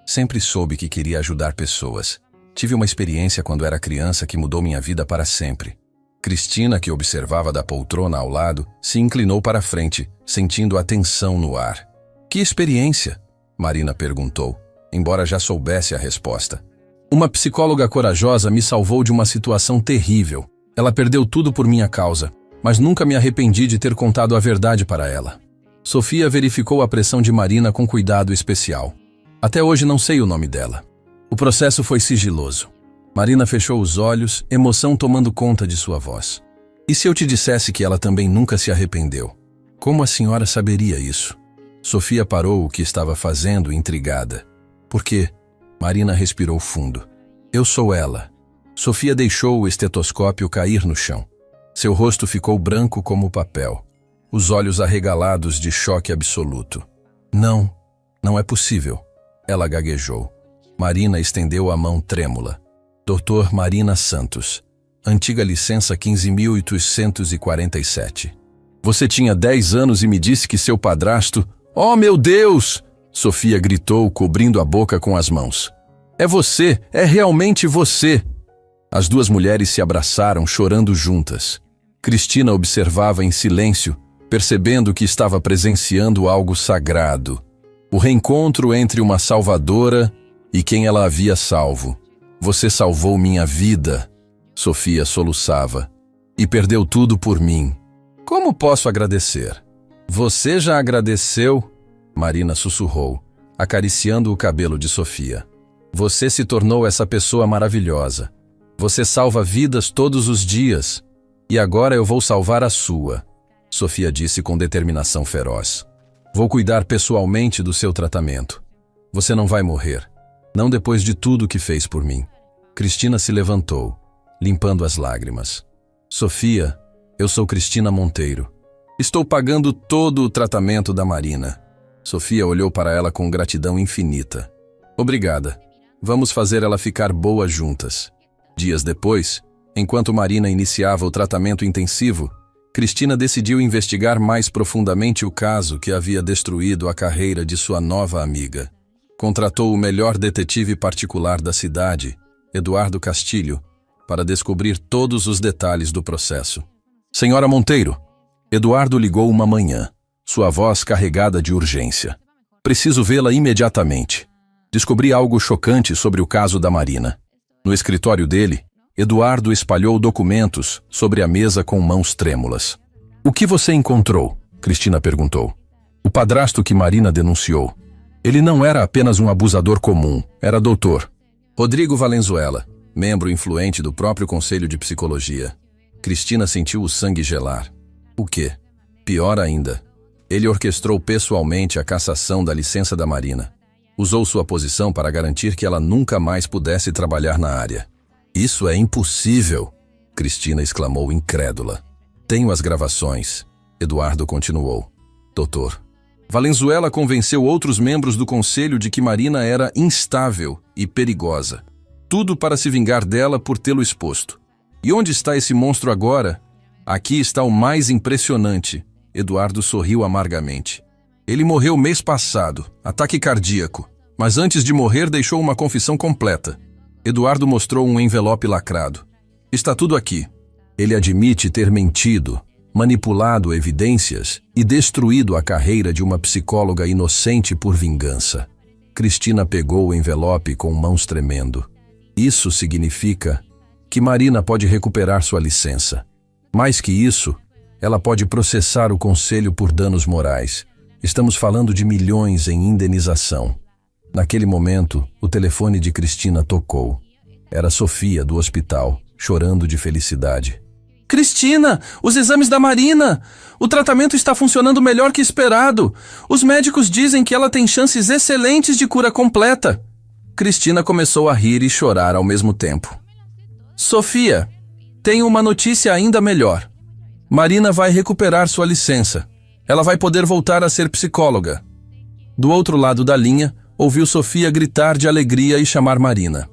Sempre soube que queria ajudar pessoas. Tive uma experiência quando era criança que mudou minha vida para sempre. Cristina, que observava da poltrona ao lado, se inclinou para a frente, sentindo a tensão no ar. Que experiência? Marina perguntou, embora já soubesse a resposta. Uma psicóloga corajosa me salvou de uma situação terrível. Ela perdeu tudo por minha causa, mas nunca me arrependi de ter contado a verdade para ela. Sofia verificou a pressão de Marina com cuidado especial. Até hoje não sei o nome dela. O processo foi sigiloso. Marina fechou os olhos, emoção tomando conta de sua voz. E se eu te dissesse que ela também nunca se arrependeu? Como a senhora saberia isso? Sofia parou o que estava fazendo, intrigada. Por quê? Marina respirou fundo. Eu sou ela. Sofia deixou o estetoscópio cair no chão. Seu rosto ficou branco como papel. Os olhos arregalados de choque absoluto. Não, não é possível. Ela gaguejou. Marina estendeu a mão trêmula. Dr. Marina Santos. Antiga licença 15.847. Você tinha 10 anos e me disse que seu padrasto... Oh, meu Deus! Sofia gritou, cobrindo a boca com as mãos. É você! É realmente você! As duas mulheres se abraçaram, chorando juntas. Cristina observava em silêncio, percebendo que estava presenciando algo sagrado. O reencontro entre uma salvadora e quem ela havia salvo. Você salvou minha vida, Sofia soluçava, e perdeu tudo por mim. Como posso agradecer? Você já agradeceu? Marina sussurrou, acariciando o cabelo de Sofia. Você se tornou essa pessoa maravilhosa. Você salva vidas todos os dias. E agora eu vou salvar a sua, Sofia disse com determinação feroz. Vou cuidar pessoalmente do seu tratamento. Você não vai morrer. Não depois de tudo que fez por mim. Cristina se levantou, limpando as lágrimas. Sofia, eu sou Cristina Monteiro. Estou pagando todo o tratamento da Marina. Sofia olhou para ela com gratidão infinita. Obrigada. Vamos fazer ela ficar boa juntas. Dias depois, enquanto Marina iniciava o tratamento intensivo, Cristina decidiu investigar mais profundamente o caso que havia destruído a carreira de sua nova amiga. Contratou o melhor detetive particular da cidade, Eduardo Castilho, para descobrir todos os detalhes do processo. Senhora Monteiro, Eduardo ligou uma manhã, sua voz carregada de urgência. Preciso vê-la imediatamente. Descobri algo chocante sobre o caso da Marina. No escritório dele, Eduardo espalhou documentos sobre a mesa com mãos trêmulas. O que você encontrou? Cristina perguntou. O padrasto que Marina denunciou. Ele não era apenas um abusador comum, era doutor. Rodrigo Valenzuela, membro influente do próprio Conselho de Psicologia. Cristina sentiu o sangue gelar. O quê? Pior ainda. Ele orquestrou pessoalmente a cassação da licença da Marina. Usou sua posição para garantir que ela nunca mais pudesse trabalhar na área. Isso é impossível, Cristina exclamou incrédula. Tenho as gravações. Eduardo continuou. Doutor, Valenzuela convenceu outros membros do conselho de que Marina era instável e perigosa. Tudo para se vingar dela por tê-lo exposto. E onde está esse monstro agora? Aqui está o mais impressionante. Eduardo sorriu amargamente. Ele morreu mês passado, ataque cardíaco. Mas antes de morrer deixou uma confissão completa. Eduardo mostrou um envelope lacrado. Está tudo aqui. Ele admite ter mentido, manipulado evidências e destruído a carreira de uma psicóloga inocente por vingança. Cristina pegou o envelope com mãos tremendo. Isso significa que Marina pode recuperar sua licença. Mais que isso, ela pode processar o conselho por danos morais. Estamos falando de milhões em indenização. Naquele momento, o telefone de Cristina tocou. Era Sofia, do hospital, chorando de felicidade. Cristina, os exames da Marina! O tratamento está funcionando melhor que esperado. Os médicos dizem que ela tem chances excelentes de cura completa. Cristina começou a rir e chorar ao mesmo tempo. Sofia, tenho uma notícia ainda melhor. Marina vai recuperar sua licença. Ela vai poder voltar a ser psicóloga. Do outro lado da linha, ouviu Sofia gritar de alegria e chamar Marina.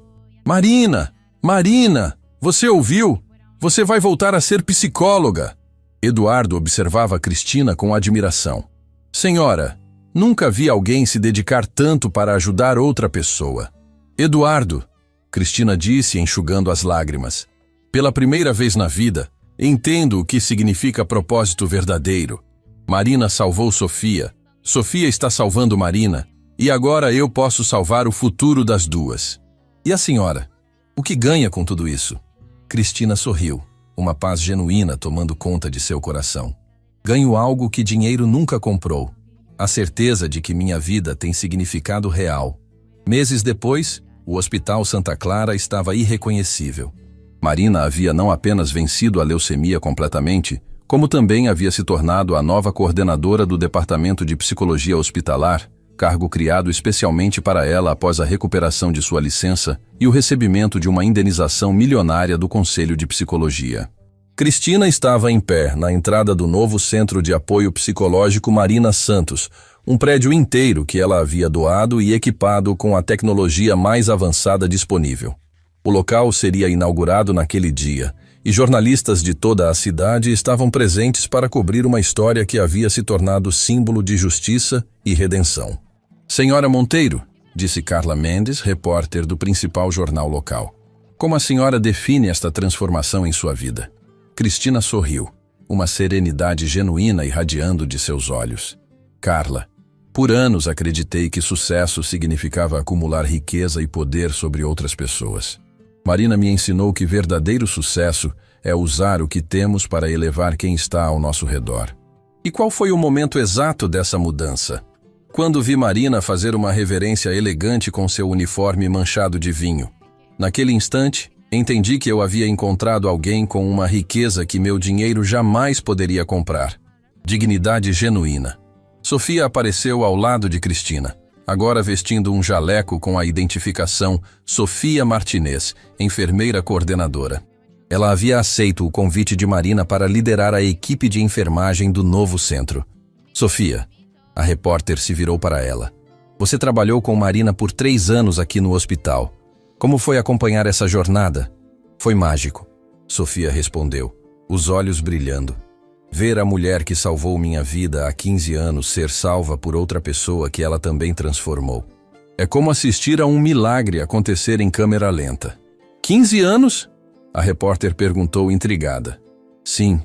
Marina! Marina! Você ouviu? Você vai voltar a ser psicóloga. Eduardo observava Cristina com admiração. Senhora, nunca vi alguém se dedicar tanto para ajudar outra pessoa. Eduardo, Cristina disse enxugando as lágrimas. Pela primeira vez na vida, entendo o que significa propósito verdadeiro. Marina salvou Sofia. Sofia está salvando Marina. E agora eu posso salvar o futuro das duas. E a senhora? O que ganha com tudo isso? Cristina sorriu, uma paz genuína tomando conta de seu coração. Ganho algo que dinheiro nunca comprou. A certeza de que minha vida tem significado real. Meses depois, o Hospital Santa Clara estava irreconhecível. Marina havia não apenas vencido a leucemia completamente, como também havia se tornado a nova coordenadora do Departamento de Psicologia Hospitalar, cargo criado especialmente para ela após a recuperação de sua licença e o recebimento de uma indenização milionária do Conselho de Psicologia. Cristina estava em pé na entrada do novo Centro de Apoio Psicológico Marina Santos, um prédio inteiro que ela havia doado e equipado com a tecnologia mais avançada disponível. O local seria inaugurado naquele dia, e jornalistas de toda a cidade estavam presentes para cobrir uma história que havia se tornado símbolo de justiça e redenção. Senhora Monteiro, disse Carla Mendes, repórter do principal jornal local. Como a senhora define esta transformação em sua vida? Cristina sorriu, uma serenidade genuína irradiando de seus olhos. Carla, por anos acreditei que sucesso significava acumular riqueza e poder sobre outras pessoas. Marina me ensinou que verdadeiro sucesso é usar o que temos para elevar quem está ao nosso redor. E qual foi o momento exato dessa mudança? Quando vi Marina fazer uma reverência elegante com seu uniforme manchado de vinho. Naquele instante, entendi que eu havia encontrado alguém com uma riqueza que meu dinheiro jamais poderia comprar. Dignidade genuína. Sofia apareceu ao lado de Cristina, agora vestindo um jaleco com a identificação Sofia Martinez, enfermeira coordenadora. Ela havia aceito o convite de Marina para liderar a equipe de enfermagem do novo centro. Sofia, a repórter se virou para ela. Você trabalhou com Marina por 3 anos aqui no hospital. Como foi acompanhar essa jornada? Foi mágico, Sofia respondeu, os olhos brilhando. Ver a mulher que salvou minha vida há 15 anos ser salva por outra pessoa que ela também transformou. É como assistir a um milagre acontecer em câmera lenta. 15 anos? A repórter perguntou intrigada. Sim,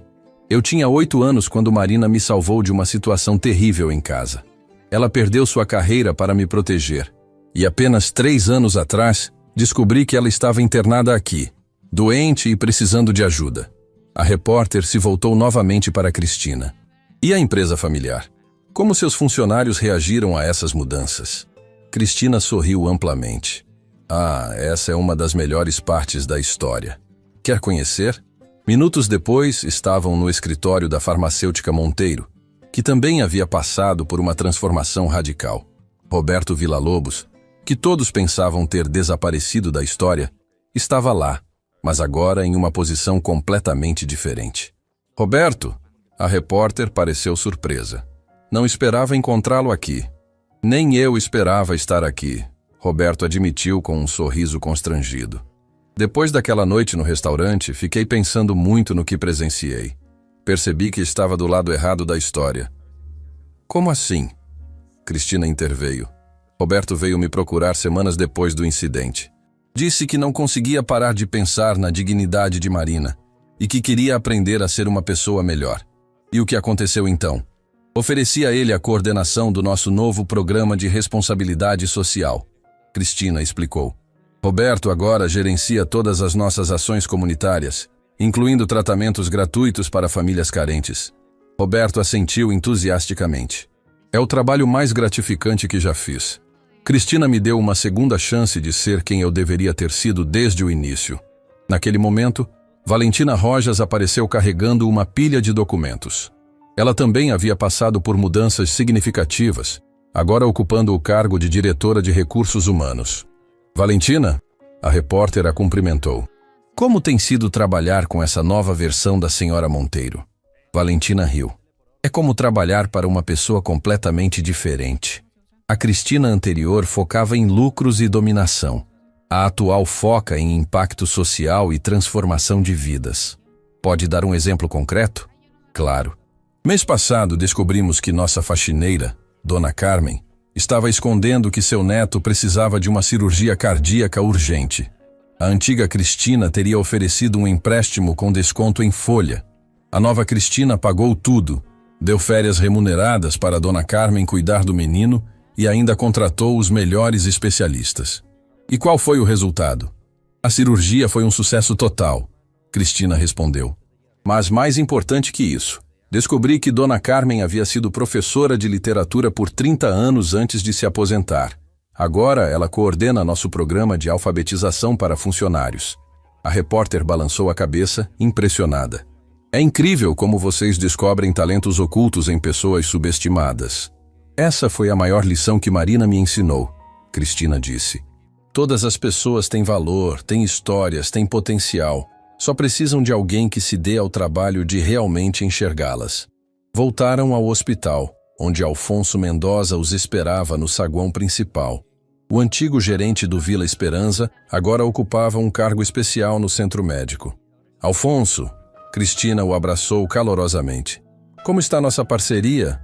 eu tinha 8 anos quando Marina me salvou de uma situação terrível em casa. Ela perdeu sua carreira para me proteger. E apenas 3 anos atrás, descobri que ela estava internada aqui, doente e precisando de ajuda. A repórter se voltou novamente para Cristina. E a empresa familiar? Como seus funcionários reagiram a essas mudanças? Cristina sorriu amplamente. Ah, essa é uma das melhores partes da história. Quer conhecer? Minutos depois, estavam no escritório da farmacêutica Monteiro, que também havia passado por uma transformação radical. Roberto Villa-Lobos, que todos pensavam ter desaparecido da história, estava lá, mas agora em uma posição completamente diferente. Roberto, a repórter pareceu surpresa. Não esperava encontrá-lo aqui. Nem eu esperava estar aqui, Roberto admitiu com um sorriso constrangido. Depois daquela noite no restaurante, fiquei pensando muito no que presenciei. Percebi que estava do lado errado da história. Como assim? Cristina interveio. Roberto veio me procurar semanas depois do incidente. Disse que não conseguia parar de pensar na dignidade de Marina e que queria aprender a ser uma pessoa melhor. E o que aconteceu então? Ofereci a ele a coordenação do nosso novo programa de responsabilidade social. Cristina explicou. Roberto agora gerencia todas as nossas ações comunitárias, incluindo tratamentos gratuitos para famílias carentes. Roberto assentiu entusiasticamente. É o trabalho mais gratificante que já fiz. Cristina me deu uma segunda chance de ser quem eu deveria ter sido desde o início. Naquele momento, Valentina Rojas apareceu carregando uma pilha de documentos. Ela também havia passado por mudanças significativas, agora ocupando o cargo de diretora de recursos humanos. Valentina, a repórter a cumprimentou. Como tem sido trabalhar com essa nova versão da senhora Monteiro? Valentina riu. É como trabalhar para uma pessoa completamente diferente. A Cristina anterior focava em lucros e dominação. A atual foca em impacto social e transformação de vidas. Pode dar um exemplo concreto? Claro. Mês passado descobrimos que nossa faxineira, Dona Carmen, estava escondendo que seu neto precisava de uma cirurgia cardíaca urgente. A antiga Cristina teria oferecido um empréstimo com desconto em folha. A nova Cristina pagou tudo, deu férias remuneradas para Dona Carmen cuidar do menino e ainda contratou os melhores especialistas. E qual foi o resultado? A cirurgia foi um sucesso total, Cristina respondeu. Mas mais importante que isso, descobri que Dona Carmen havia sido professora de literatura por 30 anos antes de se aposentar. Agora ela coordena nosso programa de alfabetização para funcionários. A repórter balançou a cabeça, impressionada. É incrível como vocês descobrem talentos ocultos em pessoas subestimadas. Essa foi a maior lição que Marina me ensinou, Cristina disse. Todas as pessoas têm valor, têm histórias, têm potencial. Só precisam de alguém que se dê ao trabalho de realmente enxergá-las. Voltaram ao hospital, onde Alfonso Mendoza os esperava no saguão principal. O antigo gerente do Vila Esperança agora ocupava um cargo especial no centro médico. Alfonso, Cristina o abraçou calorosamente. Como está nossa parceria?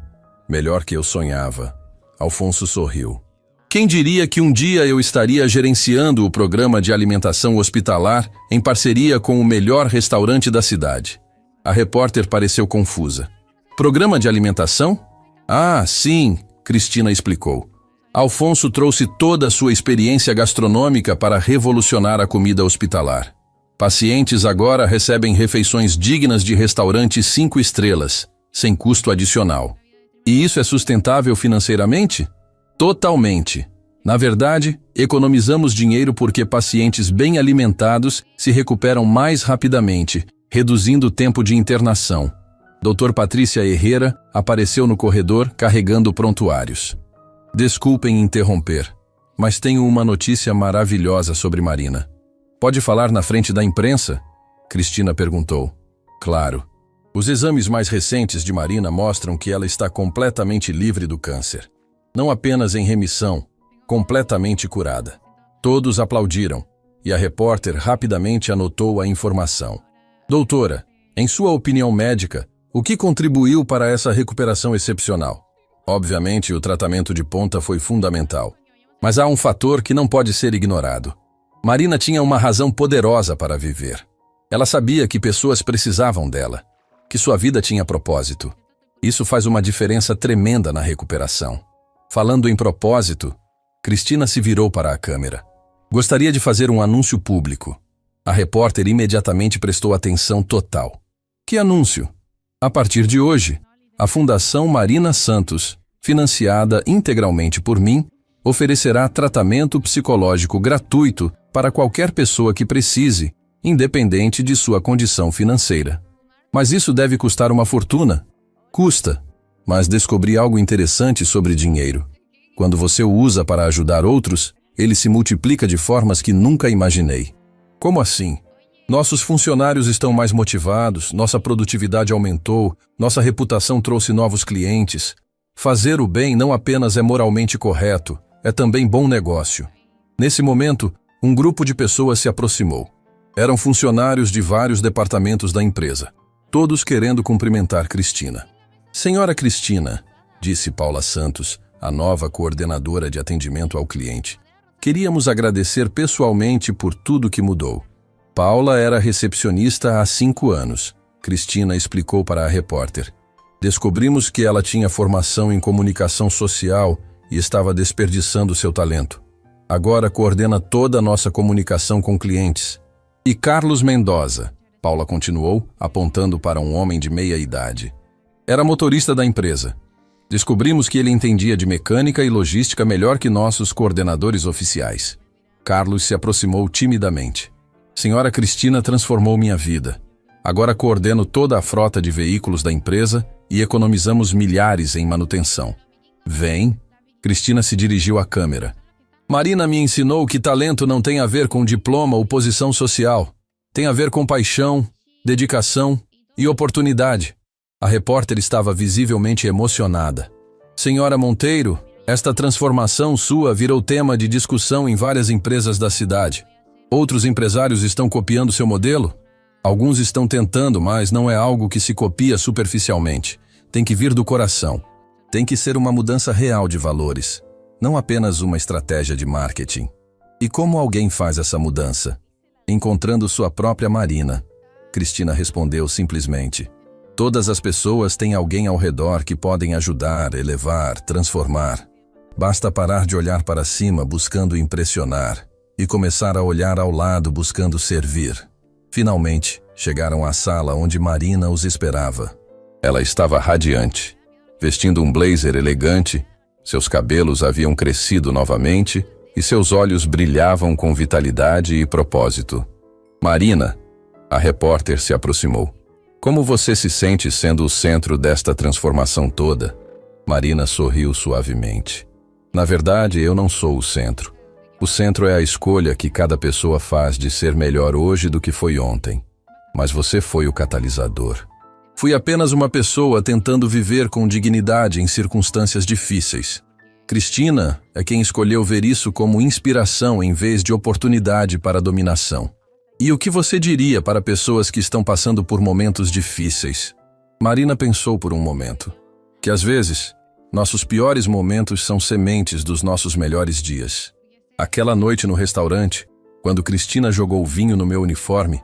Melhor que eu sonhava. Alfonso sorriu. Quem diria que um dia eu estaria gerenciando o programa de alimentação hospitalar em parceria com o melhor restaurante da cidade? A repórter pareceu confusa. Programa de alimentação? Ah, sim, Cristina explicou. Alfonso trouxe toda a sua experiência gastronômica para revolucionar a comida hospitalar. Pacientes agora recebem refeições dignas de restaurantes 5 estrelas, sem custo adicional. E isso é sustentável financeiramente? Totalmente. Na verdade, economizamos dinheiro porque pacientes bem alimentados se recuperam mais rapidamente, reduzindo o tempo de internação. Dr. Patrícia Herrera apareceu no corredor carregando prontuários. Desculpem interromper, mas tenho uma notícia maravilhosa sobre Marina. Pode falar na frente da imprensa? Cristina perguntou. Claro. Os exames mais recentes de Marina mostram que ela está completamente livre do câncer. Não apenas em remissão, completamente curada. Todos aplaudiram, e a repórter rapidamente anotou a informação. Doutora, em sua opinião médica, o que contribuiu para essa recuperação excepcional? Obviamente, o tratamento de ponta foi fundamental. Mas há um fator que não pode ser ignorado. Marina tinha uma razão poderosa para viver. Ela sabia que pessoas precisavam dela, que sua vida tinha propósito. Isso faz uma diferença tremenda na recuperação. Falando em propósito, Cristina se virou para a câmera. Gostaria de fazer um anúncio público. A repórter imediatamente prestou atenção total. Que anúncio? A partir de hoje, a Fundação Marina Santos, financiada integralmente por mim, oferecerá tratamento psicológico gratuito para qualquer pessoa que precise, independente de sua condição financeira. Mas isso deve custar uma fortuna. Custa. Mas descobri algo interessante sobre dinheiro. Quando você o usa para ajudar outros, ele se multiplica de formas que nunca imaginei. Como assim? Nossos funcionários estão mais motivados, nossa produtividade aumentou, nossa reputação trouxe novos clientes. Fazer o bem não apenas é moralmente correto, é também bom negócio. Nesse momento, um grupo de pessoas se aproximou. Eram funcionários de vários departamentos da empresa, todos querendo cumprimentar Cristina. Senhora Cristina, disse Paula Santos, a nova coordenadora de atendimento ao cliente, queríamos agradecer pessoalmente por tudo que mudou. Paula era recepcionista há 5 anos, Cristina explicou para a repórter. Descobrimos que ela tinha formação em comunicação social e estava desperdiçando seu talento. Agora coordena toda a nossa comunicação com clientes. E Carlos Mendoza, Paula continuou, apontando para um homem de meia idade. Era motorista da empresa. Descobrimos que ele entendia de mecânica e logística melhor que nossos coordenadores oficiais. Carlos se aproximou timidamente. Senhora Cristina transformou minha vida. Agora coordeno toda a frota de veículos da empresa e economizamos milhares em manutenção. Vem. Cristina se dirigiu à câmera. Marina me ensinou que talento não tem a ver com diploma ou posição social. Tem a ver com paixão, dedicação e oportunidade. A repórter estava visivelmente emocionada. Senhora Monteiro, esta transformação sua virou tema de discussão em várias empresas da cidade. Outros empresários estão copiando seu modelo? Alguns estão tentando, mas não é algo que se copia superficialmente. Tem que vir do coração. Tem que ser uma mudança real de valores, não apenas uma estratégia de marketing. E como alguém faz essa mudança? Encontrando sua própria Marina. Cristina respondeu simplesmente. Todas as pessoas têm alguém ao redor que podem ajudar, elevar, transformar. Basta parar de olhar para cima buscando impressionar e começar a olhar ao lado buscando servir. Finalmente, chegaram à sala onde Marina os esperava. Ela estava radiante, vestindo um blazer elegante, seus cabelos haviam crescido novamente e seus olhos brilhavam com vitalidade e propósito. Marina, a repórter se aproximou. Como você se sente sendo o centro desta transformação toda? Marina sorriu suavemente. Na verdade, eu não sou o centro. O centro é a escolha que cada pessoa faz de ser melhor hoje do que foi ontem. Mas você foi o catalisador. Fui apenas uma pessoa tentando viver com dignidade em circunstâncias difíceis. Cristina é quem escolheu ver isso como inspiração em vez de oportunidade para dominação. E o que você diria para pessoas que estão passando por momentos difíceis? Marina pensou por um momento. Que às vezes, nossos piores momentos são sementes dos nossos melhores dias. Aquela noite no restaurante, quando Cristina jogou vinho no meu uniforme,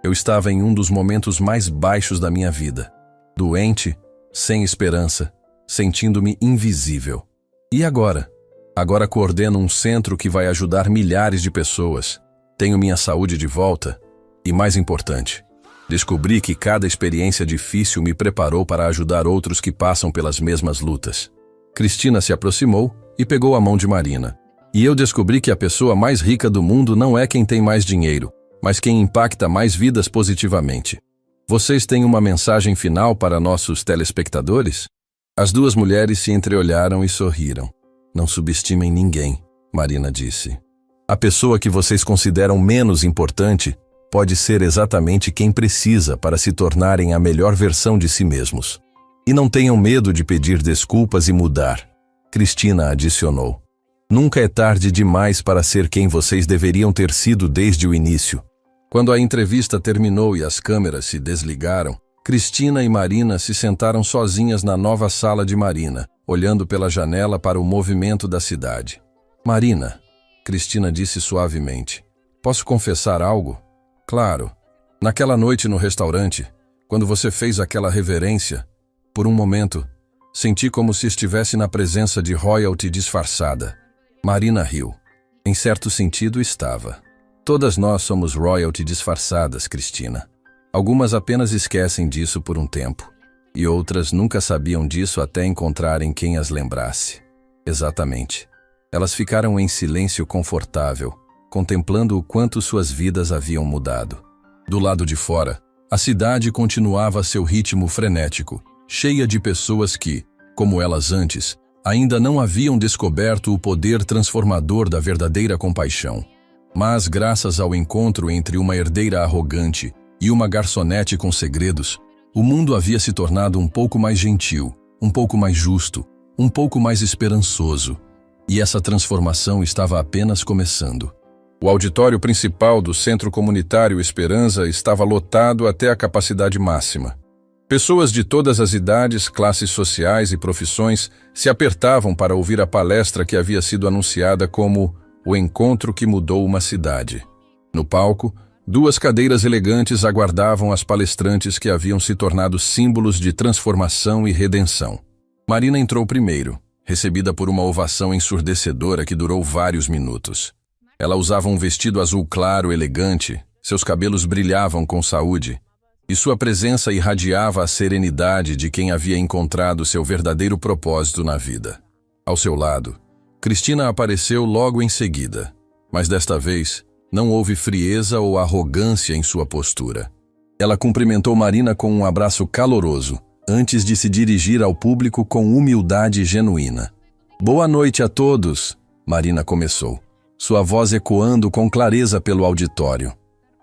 eu estava em um dos momentos mais baixos da minha vida. Doente, sem esperança, sentindo-me invisível. E agora? Agora coordeno um centro que vai ajudar milhares de pessoas. Tenho minha saúde de volta e, mais importante, descobri que cada experiência difícil me preparou para ajudar outros que passam pelas mesmas lutas. Cristina se aproximou e pegou a mão de Marina. E eu descobri que a pessoa mais rica do mundo não é quem tem mais dinheiro, mas quem impacta mais vidas positivamente. Vocês têm uma mensagem final para nossos telespectadores? As duas mulheres se entreolharam e sorriram. Não subestimem ninguém, Marina disse. A pessoa que vocês consideram menos importante pode ser exatamente quem precisa para se tornarem a melhor versão de si mesmos. E não tenham medo de pedir desculpas e mudar. Cristina adicionou. Nunca é tarde demais para ser quem vocês deveriam ter sido desde o início. Quando a entrevista terminou e as câmeras se desligaram, Cristina e Marina se sentaram sozinhas na nova sala de Marina, olhando pela janela para o movimento da cidade. Marina, Cristina disse suavemente, posso confessar algo? Claro. Naquela noite no restaurante, quando você fez aquela reverência, por um momento, senti como se estivesse na presença de royalty disfarçada. Marina riu. Em certo sentido, estava. Todas nós somos royalty disfarçadas, Cristina. Algumas apenas esquecem disso por um tempo, e outras nunca sabiam disso até encontrarem quem as lembrasse. Exatamente. Elas ficaram em silêncio confortável, contemplando o quanto suas vidas haviam mudado. Do lado de fora, a cidade continuava seu ritmo frenético, cheia de pessoas que, como elas antes, ainda não haviam descoberto o poder transformador da verdadeira compaixão. Mas, graças ao encontro entre uma herdeira arrogante e uma garçonete com segredos, o mundo havia se tornado um pouco mais gentil, um pouco mais justo, um pouco mais esperançoso. E essa transformação estava apenas começando. O auditório principal do Centro Comunitário Esperança estava lotado até a capacidade máxima. Pessoas de todas as idades, classes sociais e profissões se apertavam para ouvir a palestra que havia sido anunciada como o encontro que mudou uma cidade. No palco, 2 cadeiras elegantes aguardavam as palestrantes que haviam se tornado símbolos de transformação e redenção. Marina entrou primeiro, recebida por uma ovação ensurdecedora que durou vários minutos. Ela usava um vestido azul claro, elegante, seus cabelos brilhavam com saúde, e sua presença irradiava a serenidade de quem havia encontrado seu verdadeiro propósito na vida. Ao seu lado, Cristina apareceu logo em seguida, mas desta vez não houve frieza ou arrogância em sua postura. Ela cumprimentou Marina com um abraço caloroso, antes de se dirigir ao público com humildade genuína. "Boa noite a todos", Marina começou, sua voz ecoando com clareza pelo auditório.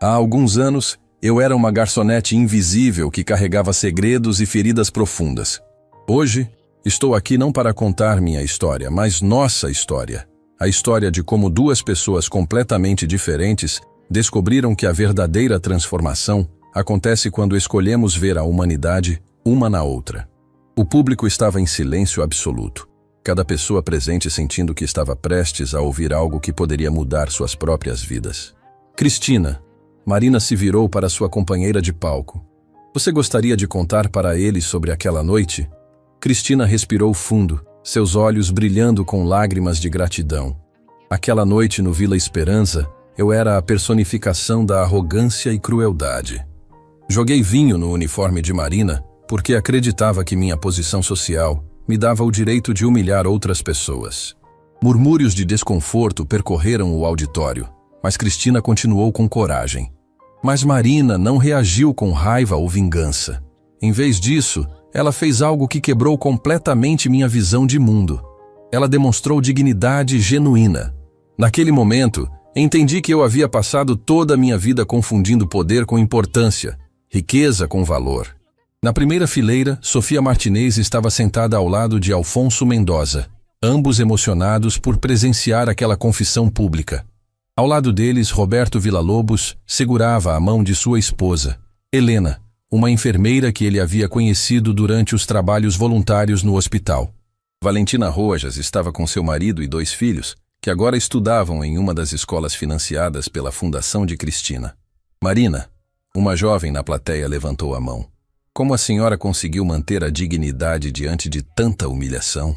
Há alguns anos, eu era uma garçonete invisível que carregava segredos e feridas profundas. Hoje, estou aqui não para contar minha história, mas nossa história. A história de como 2 pessoas completamente diferentes descobriram que a verdadeira transformação acontece quando escolhemos ver a humanidade uma na outra. O público estava em silêncio absoluto, cada pessoa presente sentindo que estava prestes a ouvir algo que poderia mudar suas próprias vidas. "Cristina", Marina se virou para sua companheira de palco. "Você gostaria de contar para eles sobre aquela noite?" Cristina respirou fundo, seus olhos brilhando com lágrimas de gratidão. "Aquela noite no Vila Esperança, eu era a personificação da arrogância e crueldade. Joguei vinho no uniforme de Marina porque acreditava que minha posição social me dava o direito de humilhar outras pessoas." Murmúrios de desconforto percorreram o auditório, mas Cristina continuou com coragem. Mas Marina não reagiu com raiva ou vingança. Em vez disso, ela fez algo que quebrou completamente minha visão de mundo. Ela demonstrou dignidade genuína. Naquele momento, entendi que eu havia passado toda a minha vida confundindo poder com importância, riqueza com valor. Na primeira fileira, Sofia Martinez estava sentada ao lado de Alfonso Mendoza, ambos emocionados por presenciar aquela confissão pública. Ao lado deles, Roberto Villa-Lobos segurava a mão de sua esposa, Helena, uma enfermeira que ele havia conhecido durante os trabalhos voluntários no hospital. Valentina Rojas estava com seu marido e 2 filhos, que agora estudavam em uma das escolas financiadas pela Fundação de Cristina. "Marina", uma jovem na plateia levantou a mão. "Como a senhora conseguiu manter a dignidade diante de tanta humilhação?"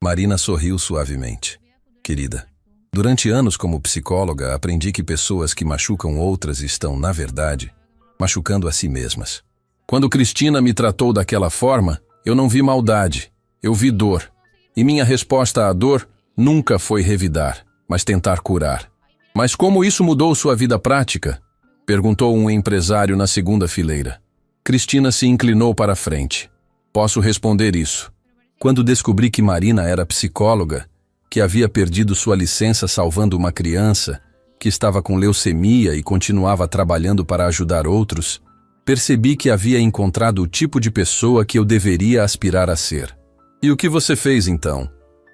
Marina sorriu suavemente. "Querida, durante anos como psicóloga, aprendi que pessoas que machucam outras estão, na verdade, machucando a si mesmas. Quando Cristina me tratou daquela forma, eu não vi maldade, eu vi dor. E minha resposta à dor nunca foi revidar, mas tentar curar." "Mas como isso mudou sua vida prática?" perguntou um empresário na segunda fileira. Cristina se inclinou para a frente. "Posso responder isso. Quando descobri que Marina era psicóloga, que havia perdido sua licença salvando uma criança, que estava com leucemia e continuava trabalhando para ajudar outros, percebi que havia encontrado o tipo de pessoa que eu deveria aspirar a ser." "E o que você fez então?"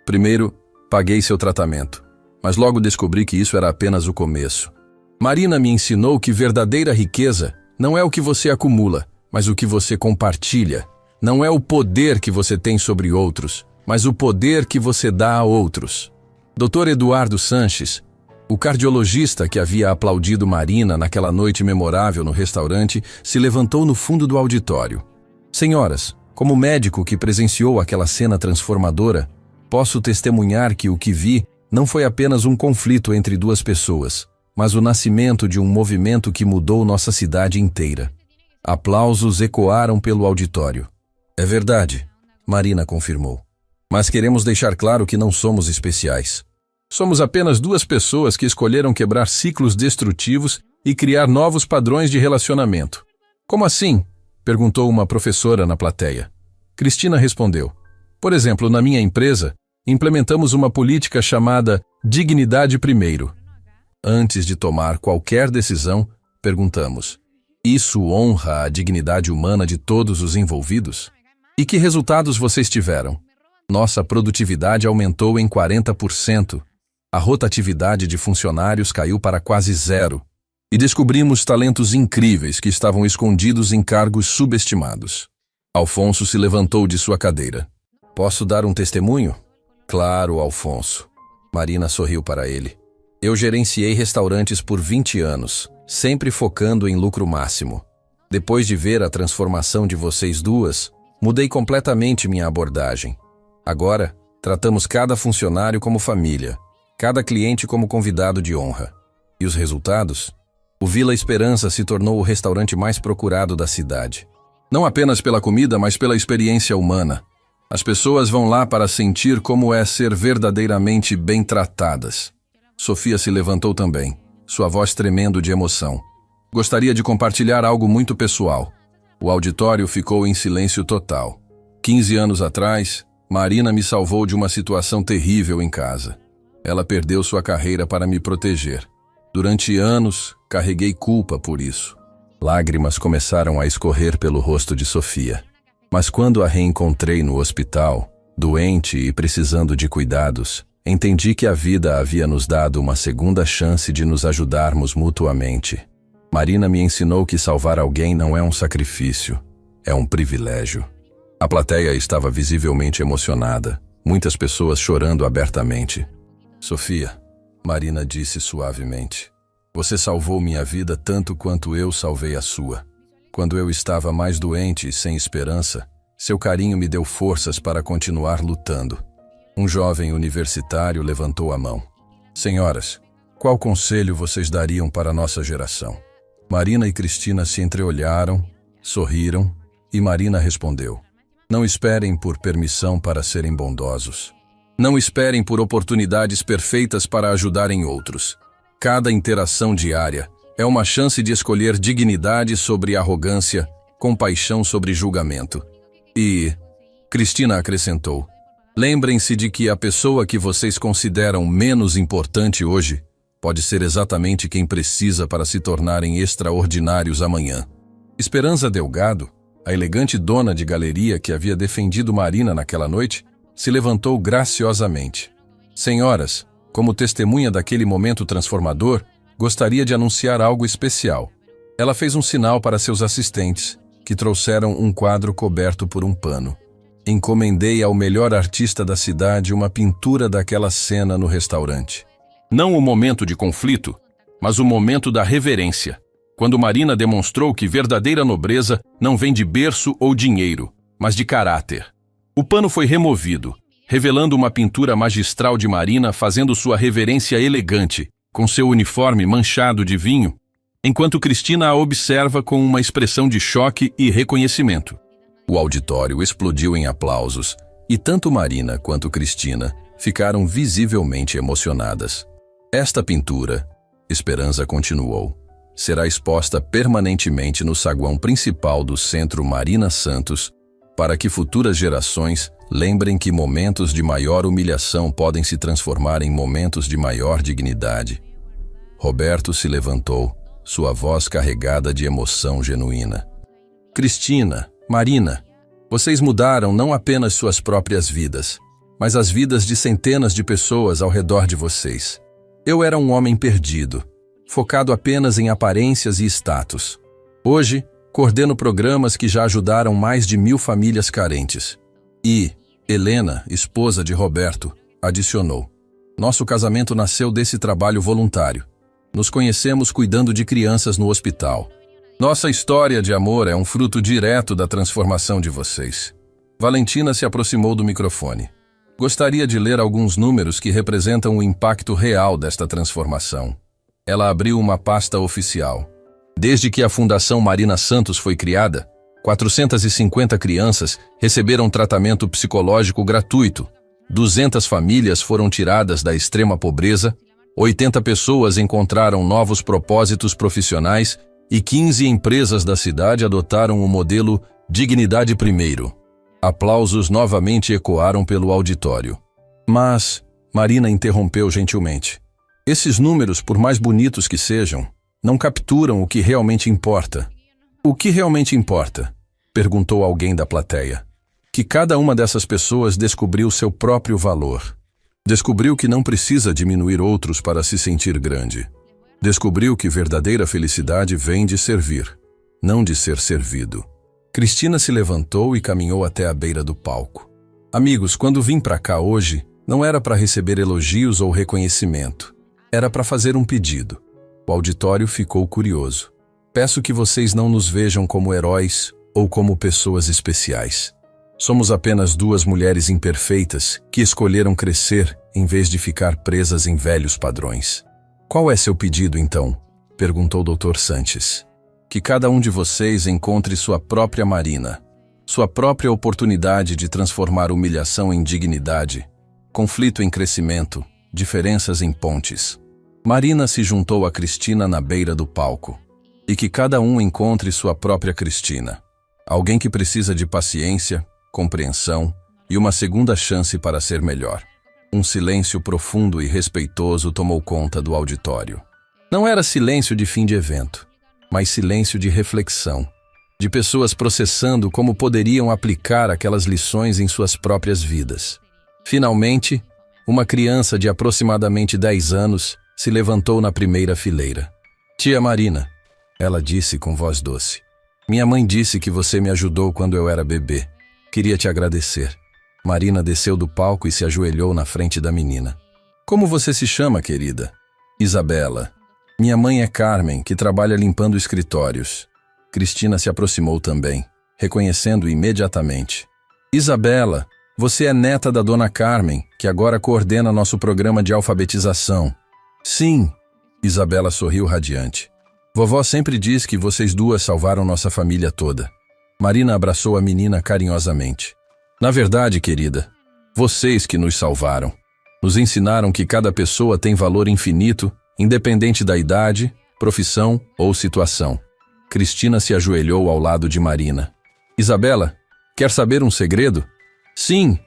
"Primeiro, paguei seu tratamento, mas logo descobri que isso era apenas o começo. Marina me ensinou que verdadeira riqueza não é o que você acumula, mas o que você compartilha. Não é o poder que você tem sobre outros, mas o poder que você dá a outros." Dr. Eduardo Sanches, o cardiologista que havia aplaudido Marina naquela noite memorável no restaurante, se levantou no fundo do auditório. "Senhoras, como médico que presenciou aquela cena transformadora, posso testemunhar que o que vi não foi apenas um conflito entre 2 pessoas, mas o nascimento de um movimento que mudou nossa cidade inteira." Aplausos ecoaram pelo auditório. "É verdade", Marina confirmou. "Mas queremos deixar claro que não somos especiais. Somos apenas duas pessoas que escolheram quebrar ciclos destrutivos e criar novos padrões de relacionamento. Como assim? Perguntou uma professora na plateia. Cristina respondeu. Por exemplo, na minha empresa, implementamos uma política chamada Dignidade Primeiro. Antes de tomar qualquer decisão, perguntamos: isso honra a dignidade humana de todos os envolvidos? E que resultados vocês tiveram? Nossa produtividade aumentou em 40%. A rotatividade de funcionários caiu para quase zero. E descobrimos talentos incríveis que estavam escondidos em cargos subestimados. Alfonso se levantou de sua cadeira. Posso dar um testemunho? Claro, Alfonso. Marina sorriu para ele. Eu gerenciei restaurantes por 20 anos, sempre focando em lucro máximo. Depois de ver a transformação de vocês duas, mudei completamente minha abordagem. Agora, tratamos cada funcionário como família, cada cliente como convidado de honra. E os resultados? O Vila Esperança se tornou o restaurante mais procurado da cidade. Não apenas pela comida, mas pela experiência humana. As pessoas vão lá para sentir como é ser verdadeiramente bem tratadas. Sofia se levantou também, sua voz tremendo de emoção. Gostaria de compartilhar algo muito pessoal. O auditório ficou em silêncio total. 15 anos atrás, Marina me salvou de uma situação terrível em casa. Ela perdeu sua carreira para me proteger. Durante anos, carreguei culpa por isso. Lágrimas começaram a escorrer pelo rosto de Sofia. Mas quando a reencontrei no hospital, doente e precisando de cuidados, entendi que a vida havia nos dado uma segunda chance de nos ajudarmos mutuamente. Marina me ensinou que salvar alguém não é um sacrifício, é um privilégio. A plateia estava visivelmente emocionada, muitas pessoas chorando abertamente. Sofia, Marina disse suavemente, você salvou minha vida tanto quanto eu salvei a sua. Quando eu estava mais doente e sem esperança, seu carinho me deu forças para continuar lutando. Um jovem universitário levantou a mão. Senhoras, qual conselho vocês dariam para a nossa geração? Marina e Cristina se entreolharam, sorriram e Marina respondeu. Não esperem por permissão para serem bondosos. Não esperem por oportunidades perfeitas para ajudarem outros. Cada interação diária é uma chance de escolher dignidade sobre arrogância, compaixão sobre julgamento. E, Cristina acrescentou, lembrem-se de que a pessoa que vocês consideram menos importante hoje pode ser exatamente quem precisa para se tornarem extraordinários amanhã. Esperança Delgado, a elegante dona de galeria que havia defendido Marina naquela noite, se levantou graciosamente. Senhoras, como testemunha daquele momento transformador, gostaria de anunciar algo especial. Ela fez um sinal para seus assistentes, que trouxeram um quadro coberto por um pano. Encomendei ao melhor artista da cidade uma pintura daquela cena no restaurante. Não o momento de conflito, mas o momento da reverência, quando Marina demonstrou que verdadeira nobreza não vem de berço ou dinheiro, mas de caráter. O pano foi removido, revelando uma pintura magistral de Marina fazendo sua reverência elegante, com seu uniforme manchado de vinho, enquanto Cristina a observa com uma expressão de choque e reconhecimento. O auditório explodiu em aplausos, e tanto Marina quanto Cristina ficaram visivelmente emocionadas. Esta pintura, Esperança continuou, será exposta permanentemente no saguão principal do Centro Marina Santos, para que futuras gerações lembrem que momentos de maior humilhação podem se transformar em momentos de maior dignidade. Roberto se levantou, sua voz carregada de emoção genuína. Cristina, Marina, vocês mudaram não apenas suas próprias vidas, mas as vidas de centenas de pessoas ao redor de vocês. Eu era um homem perdido, focado apenas em aparências e status. Hoje, coordeno programas que já ajudaram mais de 1000 famílias carentes. E Helena, esposa de Roberto, adicionou. Nosso casamento nasceu desse trabalho voluntário. Nos conhecemos cuidando de crianças no hospital. Nossa história de amor é um fruto direto da transformação de vocês. Valentina se aproximou do microfone. Gostaria de ler alguns números que representam o impacto real desta transformação. Ela abriu uma pasta oficial. Desde que a Fundação Marina Santos foi criada, 450 crianças receberam tratamento psicológico gratuito, 200 famílias foram tiradas da extrema pobreza, 80 pessoas encontraram novos propósitos profissionais e 15 empresas da cidade adotaram o modelo Dignidade Primeiro. Aplausos novamente ecoaram pelo auditório. Mas, Marina interrompeu gentilmente, esses números, por mais bonitos que sejam, não capturam o que realmente importa. O que realmente importa? Perguntou alguém da plateia. Que cada uma dessas pessoas descobriu seu próprio valor. Descobriu que não precisa diminuir outros para se sentir grande. Descobriu que verdadeira felicidade vem de servir, não de ser servido. Cristina se levantou e caminhou até a beira do palco. Amigos, quando vim para cá hoje, não era para receber elogios ou reconhecimento. Era para fazer um pedido. O auditório ficou curioso. Peço que vocês não nos vejam como heróis ou como pessoas especiais. Somos apenas duas mulheres imperfeitas que escolheram crescer em vez de ficar presas em velhos padrões. Qual é seu pedido, então? Perguntou o Dr. Sanches. Que cada um de vocês encontre sua própria Marina, sua própria oportunidade de transformar humilhação em dignidade, conflito em crescimento, diferenças em pontes. Marina se juntou a Cristina na beira do palco. E que cada um encontre sua própria Cristina. Alguém que precisa de paciência, compreensão e uma segunda chance para ser melhor. Um silêncio profundo e respeitoso tomou conta do auditório. Não era silêncio de fim de evento, mas silêncio de reflexão, de pessoas processando como poderiam aplicar aquelas lições em suas próprias vidas. Finalmente, uma criança de aproximadamente 10 anos se levantou na primeira fileira. Tia Marina, ela disse com voz doce. Minha mãe disse que você me ajudou quando eu era bebê. Queria te agradecer. Marina desceu do palco e se ajoelhou na frente da menina. Como você se chama, querida? Isabela. Minha mãe é Carmen, que trabalha limpando escritórios. Cristina se aproximou também, reconhecendo imediatamente. Isabela, você é neta da dona Carmen, que agora coordena nosso programa de alfabetização. Sim, Isabela sorriu radiante. Vovó sempre diz que vocês duas salvaram nossa família toda. Marina abraçou a menina carinhosamente. Na verdade, querida, vocês que nos salvaram. Nos ensinaram que cada pessoa tem valor infinito, independente da idade, profissão ou situação. Cristina se ajoelhou ao lado de Marina. Isabela, quer saber um segredo? Sim,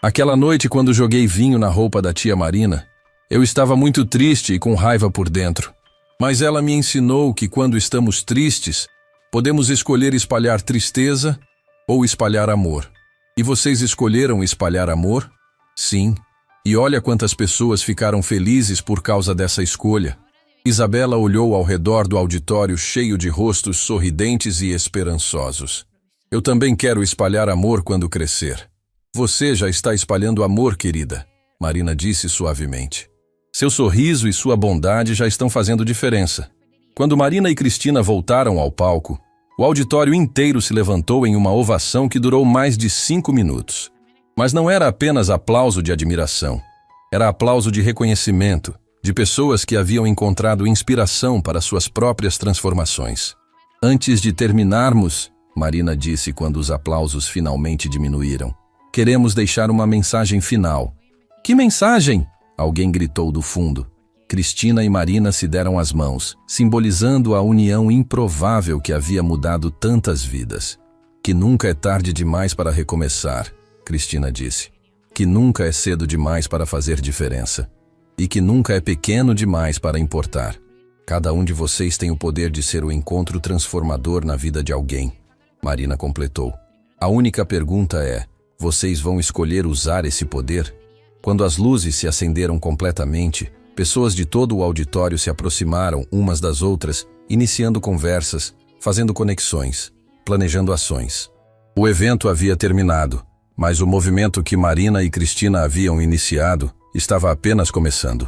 aquela noite quando joguei vinho na roupa da tia Marina, eu estava muito triste e com raiva por dentro. Mas ela me ensinou que quando estamos tristes, podemos escolher espalhar tristeza ou espalhar amor. E vocês escolheram espalhar amor? Sim. E olha quantas pessoas ficaram felizes por causa dessa escolha. Isabela olhou ao redor do auditório cheio de rostos sorridentes e esperançosos. Eu também quero espalhar amor quando crescer. Você já está espalhando amor, querida, Marina disse suavemente. Seu sorriso e sua bondade já estão fazendo diferença. Quando Marina e Cristina voltaram ao palco, o auditório inteiro se levantou em uma ovação que durou mais de 5 minutos. Mas não era apenas aplauso de admiração. Era aplauso de reconhecimento, de pessoas que haviam encontrado inspiração para suas próprias transformações. Antes de terminarmos, Marina disse quando os aplausos finalmente diminuíram, queremos deixar uma mensagem final. Que mensagem? Alguém gritou do fundo. Cristina e Marina se deram as mãos, simbolizando a união improvável que havia mudado tantas vidas. Que nunca é tarde demais para recomeçar, Cristina disse. Que nunca é cedo demais para fazer diferença. E que nunca é pequeno demais para importar. Cada um de vocês tem o poder de ser o encontro transformador na vida de alguém. Marina completou. A única pergunta é, vocês vão escolher usar esse poder? Quando as luzes se acenderam completamente, pessoas de todo o auditório se aproximaram umas das outras, iniciando conversas, fazendo conexões, planejando ações. O evento havia terminado, mas o movimento que Marina e Cristina haviam iniciado estava apenas começando.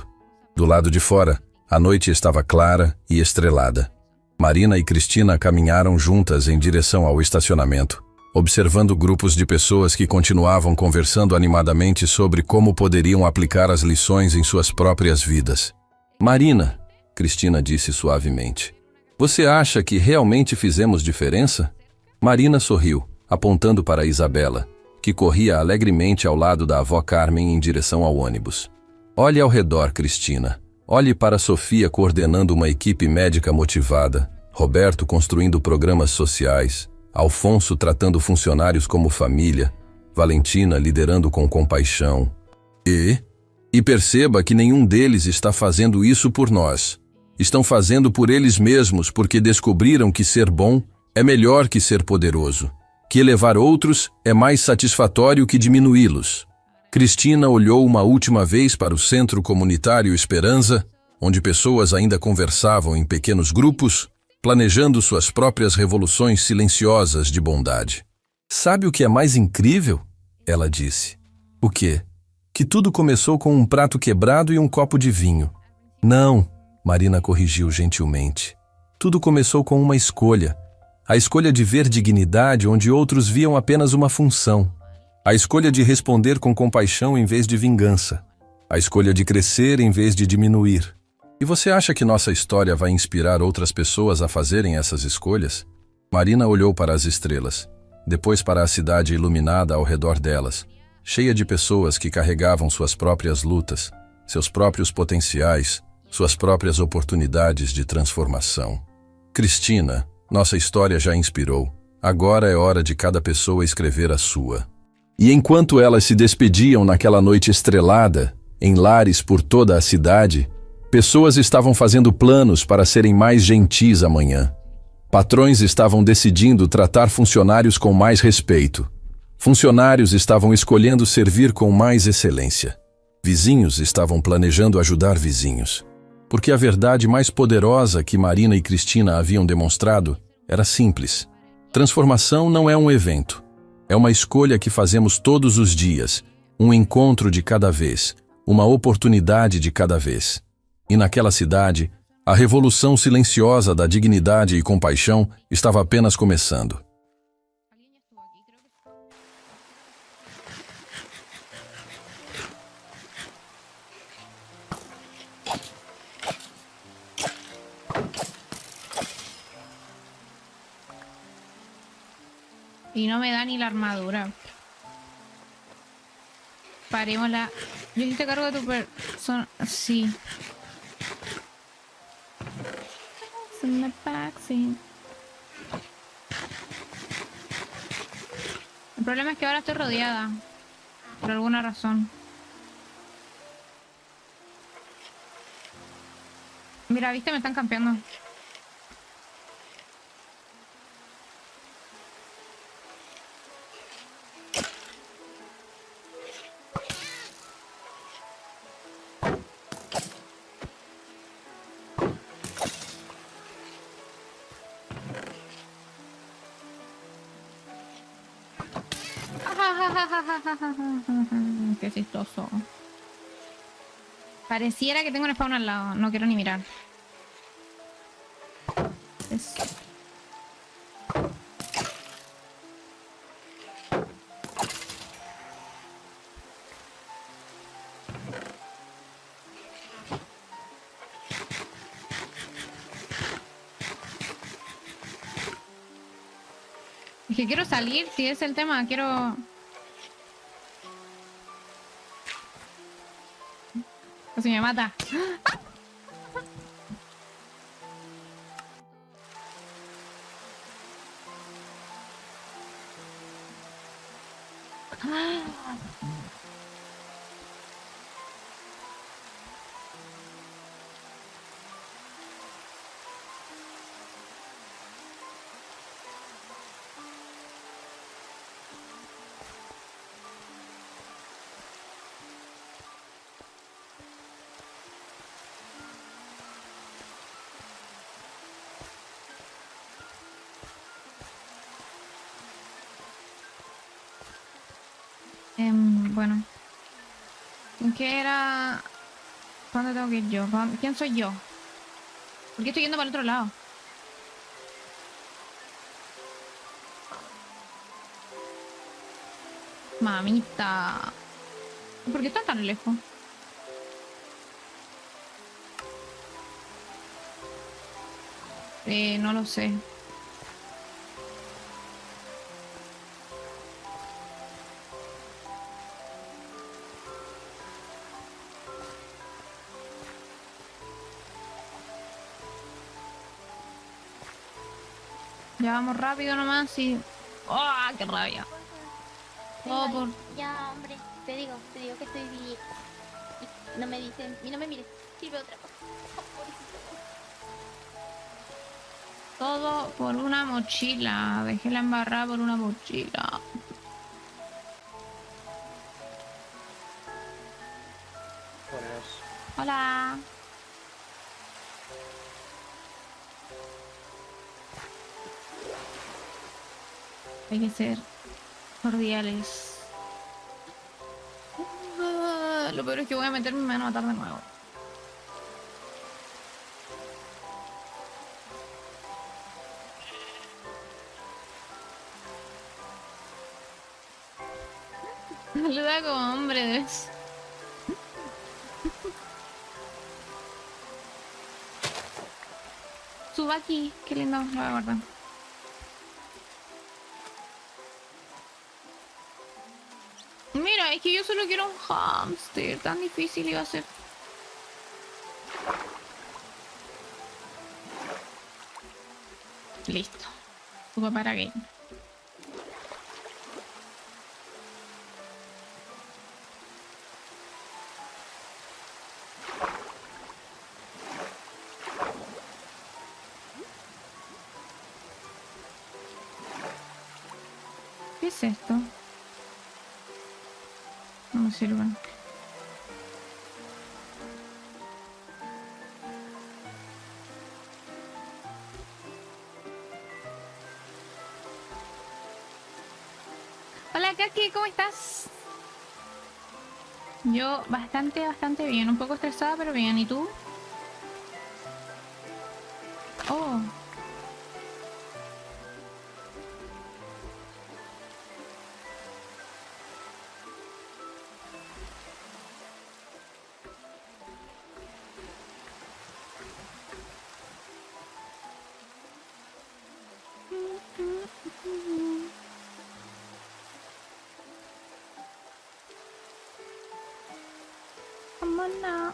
Do lado de fora, a noite estava clara e estrelada. Marina e Cristina caminharam juntas em direção ao estacionamento, observando grupos de pessoas que continuavam conversando animadamente sobre como poderiam aplicar as lições em suas próprias vidas. Marina, Cristina disse suavemente, você acha que realmente fizemos diferença? Marina sorriu, apontando para Isabela, que corria alegremente ao lado da avó Carmen em direção ao ônibus. Olhe ao redor, Cristina. Olhe para Sofia coordenando uma equipe médica motivada, Roberto construindo programas sociais, Alfonso tratando funcionários como família, Valentina liderando com compaixão. E perceba que nenhum deles está fazendo isso por nós. Estão fazendo por eles mesmos porque descobriram que ser bom é melhor que ser poderoso, que elevar outros é mais satisfatório que diminuí-los. Cristina olhou uma última vez para o Centro Comunitário Esperança, onde pessoas ainda conversavam em pequenos grupos, planejando suas próprias revoluções silenciosas de bondade. Sabe o que é mais incrível? Ela disse. O quê? Que tudo começou com um prato quebrado e um copo de vinho. Não, Marina corrigiu gentilmente. Tudo começou com uma escolha. A escolha de ver dignidade onde outros viam apenas uma função. A escolha de responder com compaixão em vez de vingança. A escolha de crescer em vez de diminuir. E você acha que nossa história vai inspirar outras pessoas a fazerem essas escolhas? Marina olhou para as estrelas, depois para a cidade iluminada ao redor delas, cheia de pessoas que carregavam suas próprias lutas, seus próprios potenciais, suas próprias oportunidades de transformação. Cristina, nossa história já inspirou. Agora é hora de cada pessoa escrever a sua. E enquanto elas se despediam naquela noite estrelada, em lares por toda a cidade, pessoas estavam fazendo planos para serem mais gentis amanhã. Patrões estavam decidindo tratar funcionários com mais respeito. Funcionários estavam escolhendo servir com mais excelência. Vizinhos estavam planejando ajudar vizinhos. Porque a verdade mais poderosa que Marina e Cristina haviam demonstrado era simples. Transformação não é um evento. É uma escolha que fazemos todos os dias, um encontro de cada vez, uma oportunidade de cada vez. E naquela cidade, a revolução silenciosa da dignidade e compaixão estava apenas começando. Y no me da ni la armadura. Parémosla. Yo sí te cargo de tu persona. Sí. Sí. El problema es que ahora estoy rodeada. Por alguna razón. Mira, viste, me están campeando. Qué chistoso. Pareciera que tengo un spawn al lado. No quiero ni mirar. Es que quiero salir, si es el tema, quiero... Casi me mata. Bueno. ¿En qué era? ¿Para dónde tengo que ir yo? ¿Quién soy yo? ¿Por qué estoy yendo para el otro lado? Mamita. ¿Por qué están tan lejos? No lo sé. Ya vamos rápido nomás y... ¡Oh, qué rabia! Todo por... Ya, hombre, te digo que estoy bien. Y no me dicen, y no me mires, sirve otra cosa. Oh, pobrecito. Todo por una mochila. Dejé la embarrada por una mochila. Buenas. Hola. Hay que ser cordiales. Lo peor es que voy a meterme y me van a matar de nuevo. Saluda como hombre, ¿ves? Suba aquí, qué lindo, lo voy a guardar. Mira, es que yo solo quiero un hámster, tan difícil iba a ser. Listo. Suba para game. ¿Qué es esto? No me sirve. Hola Kaki, ¿cómo estás? Yo bastante bien. Un poco estresada, pero bien. ¿Y tú? Oh. Come on now.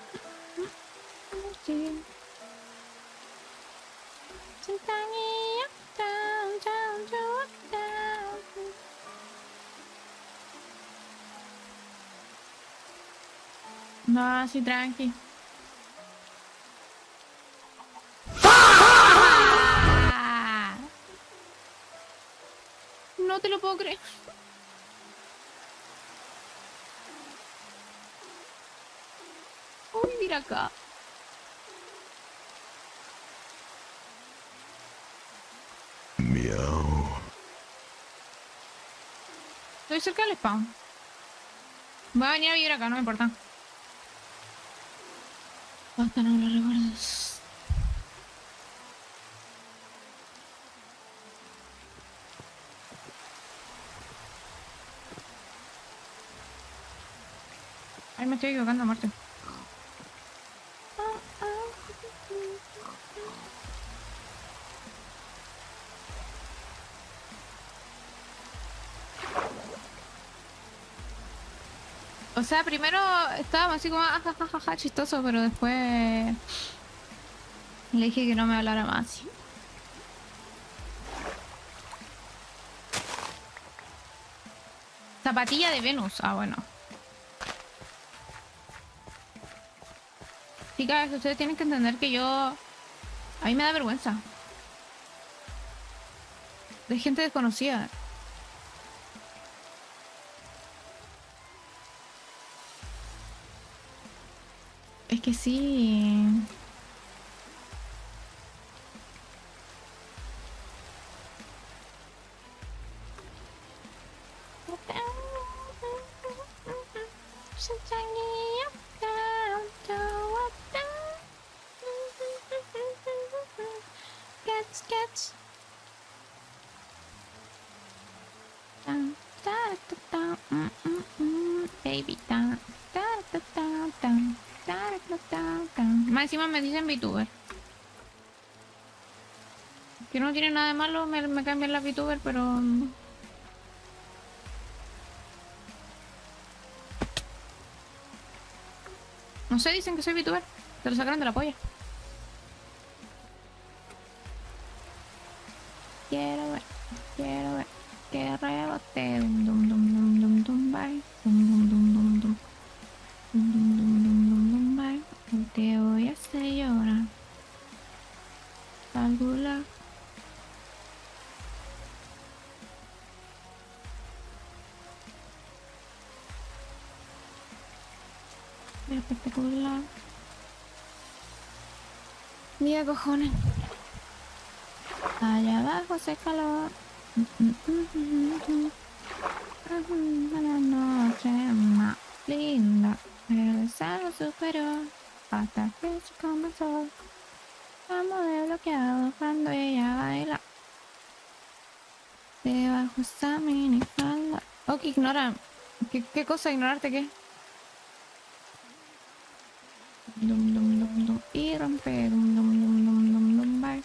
No, así tranqui. ¡Ah! No te lo puedo creer. Voy a vivir acá. Miau. Estoy cerca del spawn. Voy a venir a vivir acá, no me importa. Basta, no me lo recuerdes. Ay, me estoy equivocando a muerte. O sea, primero estábamos así como jajajaja chistoso, pero después le dije que no me hablara más. Zapatilla de Venus. Ah, bueno. Chicas, ustedes tienen que entender que yo... A mí me da vergüenza. De gente desconocida. Es que sí. Cats. Baby. Más encima me dicen VTuber. Que no tiene nada de malo, me cambian la VTuber, pero... No sé, dicen que soy VTuber. Te lo sacaron de la polla. quiero ver que rebote. Dum dum dum dum dum dum bye. Dum dum dum dum dum. Dum dum dum dum dum dum bye. Hoy te voy a hacer llorar. Calcula. Espectacular. Mira, cojones. Allá abajo hace calor. La noche más linda, pero es algo superior. Hasta que se comenzó. Estamos desbloqueados cuando ella baila. Debajo está minifalda. Ok, ignora. ¿Qué cosa? ¿Ignorarte qué? Dum dum dum dum. Y rompe. Dum dum dum dum dum dum. Bye.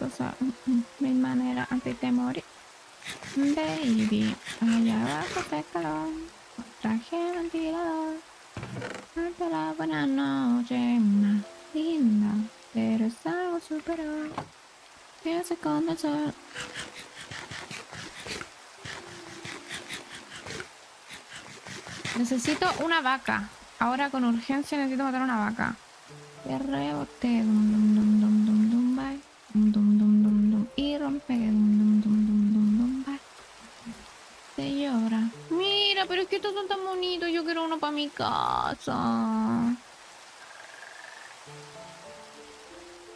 Cosa. Mil maneras antes de morir. Baby. Allá abajo hace calor. Traje ventilador. Ante la buena noche más linda, pero es algo superior que se esconde el sol. Necesito una vaca. Ahora con urgencia necesito matar una vaca. Que rebote, dum dum dum dum dum dum bye. Dum dum dum dum dum y rompe, dum dum dum dum dum dum bye. Se llora. Mira, pero es que estos son tan bonitos. Yo quiero uno para mi casa.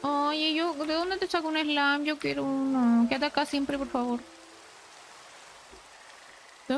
Oye, ¿de dónde te saco un slime? Yo quiero uno. Quédate acá siempre, por favor.